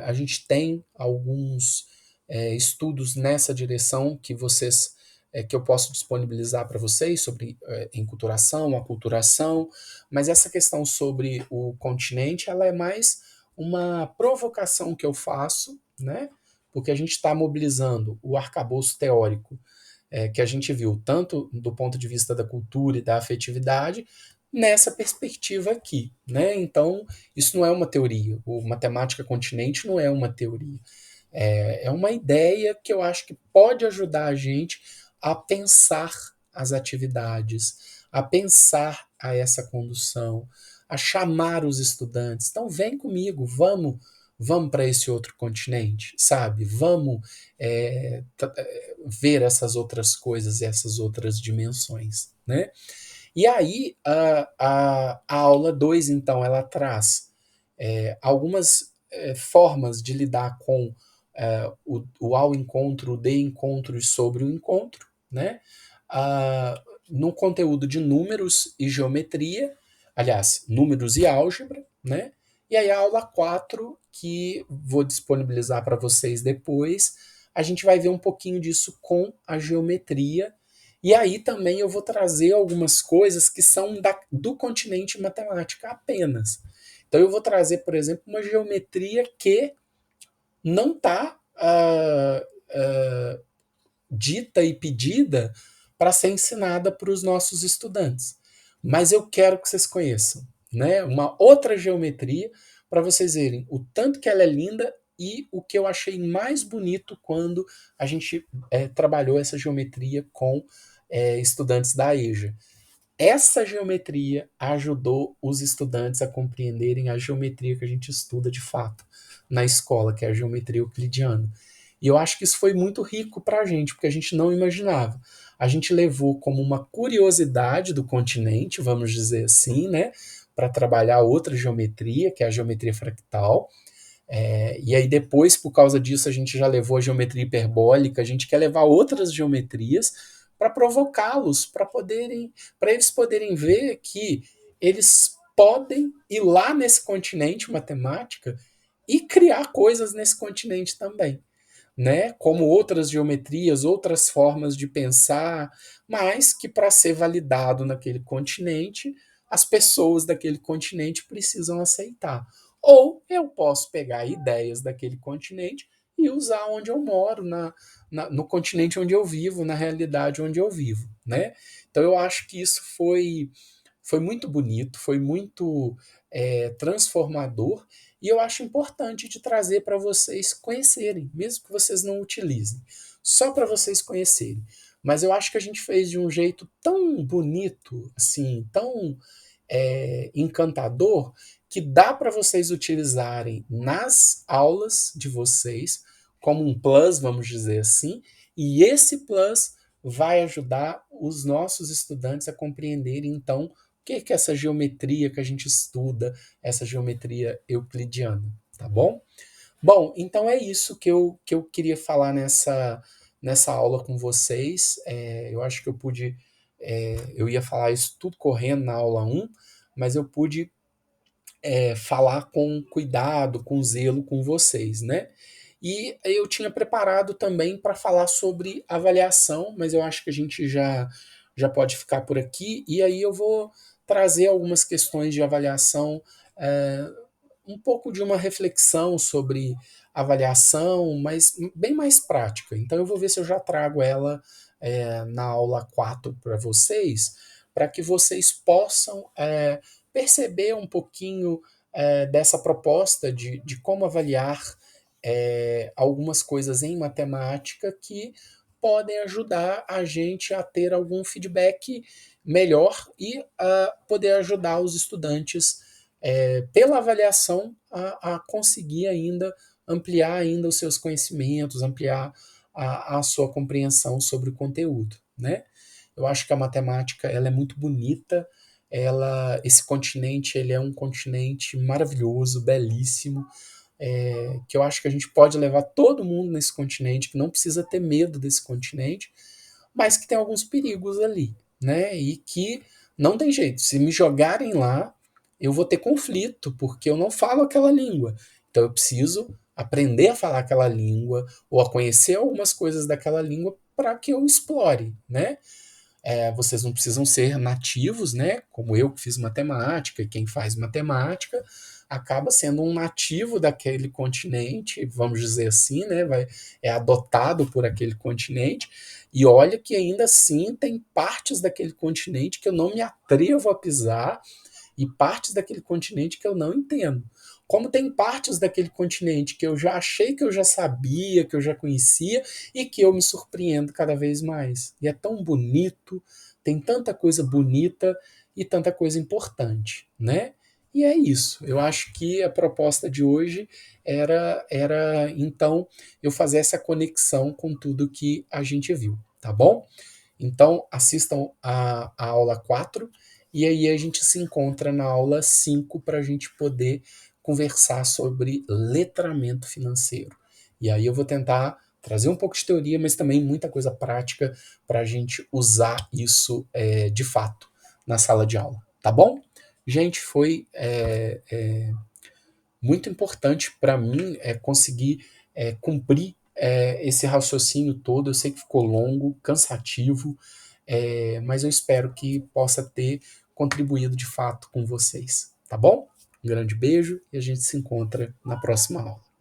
A gente tem alguns estudos nessa direção que eu posso disponibilizar para vocês sobre enculturação, aculturação, mas essa questão sobre o continente, ela é mais uma provocação que eu faço, né? Porque a gente está mobilizando o arcabouço teórico que a gente viu, tanto do ponto de vista da cultura e da afetividade, nessa perspectiva aqui, né? Então, isso não é uma teoria. O Matemática Continente não é uma teoria. É uma ideia que eu acho que pode ajudar a gente a pensar as atividades, a pensar a essa condução, a chamar os estudantes. Então, vem comigo, vamos para esse outro continente, sabe? Vamos ver essas outras coisas, essas outras dimensões, né? E aí, a aula 2 então, ela traz algumas formas de lidar com o ao encontro, o de encontro e sobre o encontro, né? Ah, no conteúdo de números e geometria, aliás, números e álgebra, né? E aí a aula 4 que vou disponibilizar para vocês depois, a gente vai ver um pouquinho disso com a geometria. E aí também eu vou trazer algumas coisas que são do continente matemática apenas. Então eu vou trazer, por exemplo, uma geometria que não está dita e pedida para ser ensinada para os nossos estudantes. Mas eu quero que vocês conheçam, né? Uma outra geometria para vocês verem o tanto que ela é linda e o que eu achei mais bonito quando a gente trabalhou essa geometria com estudantes da EJA. Essa geometria ajudou os estudantes a compreenderem a geometria que a gente estuda de fato na escola, que é a geometria euclidiana. E eu acho que isso foi muito rico para a gente, porque a gente não imaginava. A gente levou como uma curiosidade do continente, vamos dizer assim, né, para trabalhar outra geometria, que é a geometria fractal. E aí depois, por causa disso, a gente já levou a geometria hiperbólica, a gente quer levar outras geometrias para provocá-los, para eles poderem ver que eles podem ir lá nesse continente matemática e criar coisas nesse continente também, né? Como outras geometrias, outras formas de pensar, mas que para ser validado naquele continente, as pessoas daquele continente precisam aceitar. Ou eu posso pegar ideias daquele continente e usar onde eu moro, no continente onde eu vivo, na realidade onde eu vivo, né? Então eu acho que isso foi muito bonito, foi muito transformador e eu acho importante de trazer para vocês conhecerem, mesmo que vocês não utilizem, só para vocês conhecerem. Mas eu acho que a gente fez de um jeito tão bonito, assim, tão encantador, que dá para vocês utilizarem nas aulas de vocês como um plus, vamos dizer assim, e esse plus vai ajudar os nossos estudantes a compreenderem, então, o que é essa geometria que a gente estuda, essa geometria euclidiana, tá bom? Bom, então é isso que eu queria falar nessa aula com vocês. Eu acho que eu ia falar isso tudo correndo na aula 1, mas eu pude falar com cuidado, com zelo com vocês, né? E eu tinha preparado também para falar sobre avaliação, mas eu acho que a gente já pode ficar por aqui, e aí eu vou trazer algumas questões de avaliação, é, um pouco de uma reflexão sobre avaliação, mas bem mais prática. Então eu vou ver se eu já trago ela na aula 4 para vocês, para que vocês possam perceber um pouquinho dessa proposta de como avaliar algumas coisas em matemática que podem ajudar a gente a ter algum feedback melhor e a poder ajudar os estudantes, pela avaliação, a conseguir ainda ampliar ainda os seus conhecimentos, ampliar a sua compreensão sobre o conteúdo, né? Eu acho que a matemática ela é muito bonita, esse continente ele é um continente maravilhoso, belíssimo, que eu acho que a gente pode levar todo mundo nesse continente, que não precisa ter medo desse continente, mas que tem alguns perigos ali, né? E que não tem jeito. Se me jogarem lá, eu vou ter conflito, porque eu não falo aquela língua. Então eu preciso aprender a falar aquela língua ou a conhecer algumas coisas daquela língua para que eu explore, né? Vocês não precisam ser nativos, né? Como eu que fiz matemática, e quem faz matemática acaba sendo um nativo daquele continente, vamos dizer assim, né? É adotado por aquele continente. E olha que ainda assim tem partes daquele continente que eu não me atrevo a pisar e partes daquele continente que eu não entendo. Como tem partes daquele continente que eu já achei que eu já sabia, que eu já conhecia e que eu me surpreendo cada vez mais. E é tão bonito, tem tanta coisa bonita e tanta coisa importante, né? E é isso. Eu acho que a proposta de hoje era então eu fazer essa conexão com tudo que a gente viu, tá bom? Então assistam a aula 4 e aí a gente se encontra na aula 5 para a gente poder conversar sobre letramento financeiro. E aí eu vou tentar trazer um pouco de teoria, mas também muita coisa prática para a gente usar isso de fato na sala de aula, tá bom? Gente, foi muito importante para mim conseguir cumprir esse raciocínio todo. Eu sei que ficou longo, cansativo, mas eu espero que possa ter contribuído de fato com vocês, tá bom? Um grande beijo e a gente se encontra na próxima aula.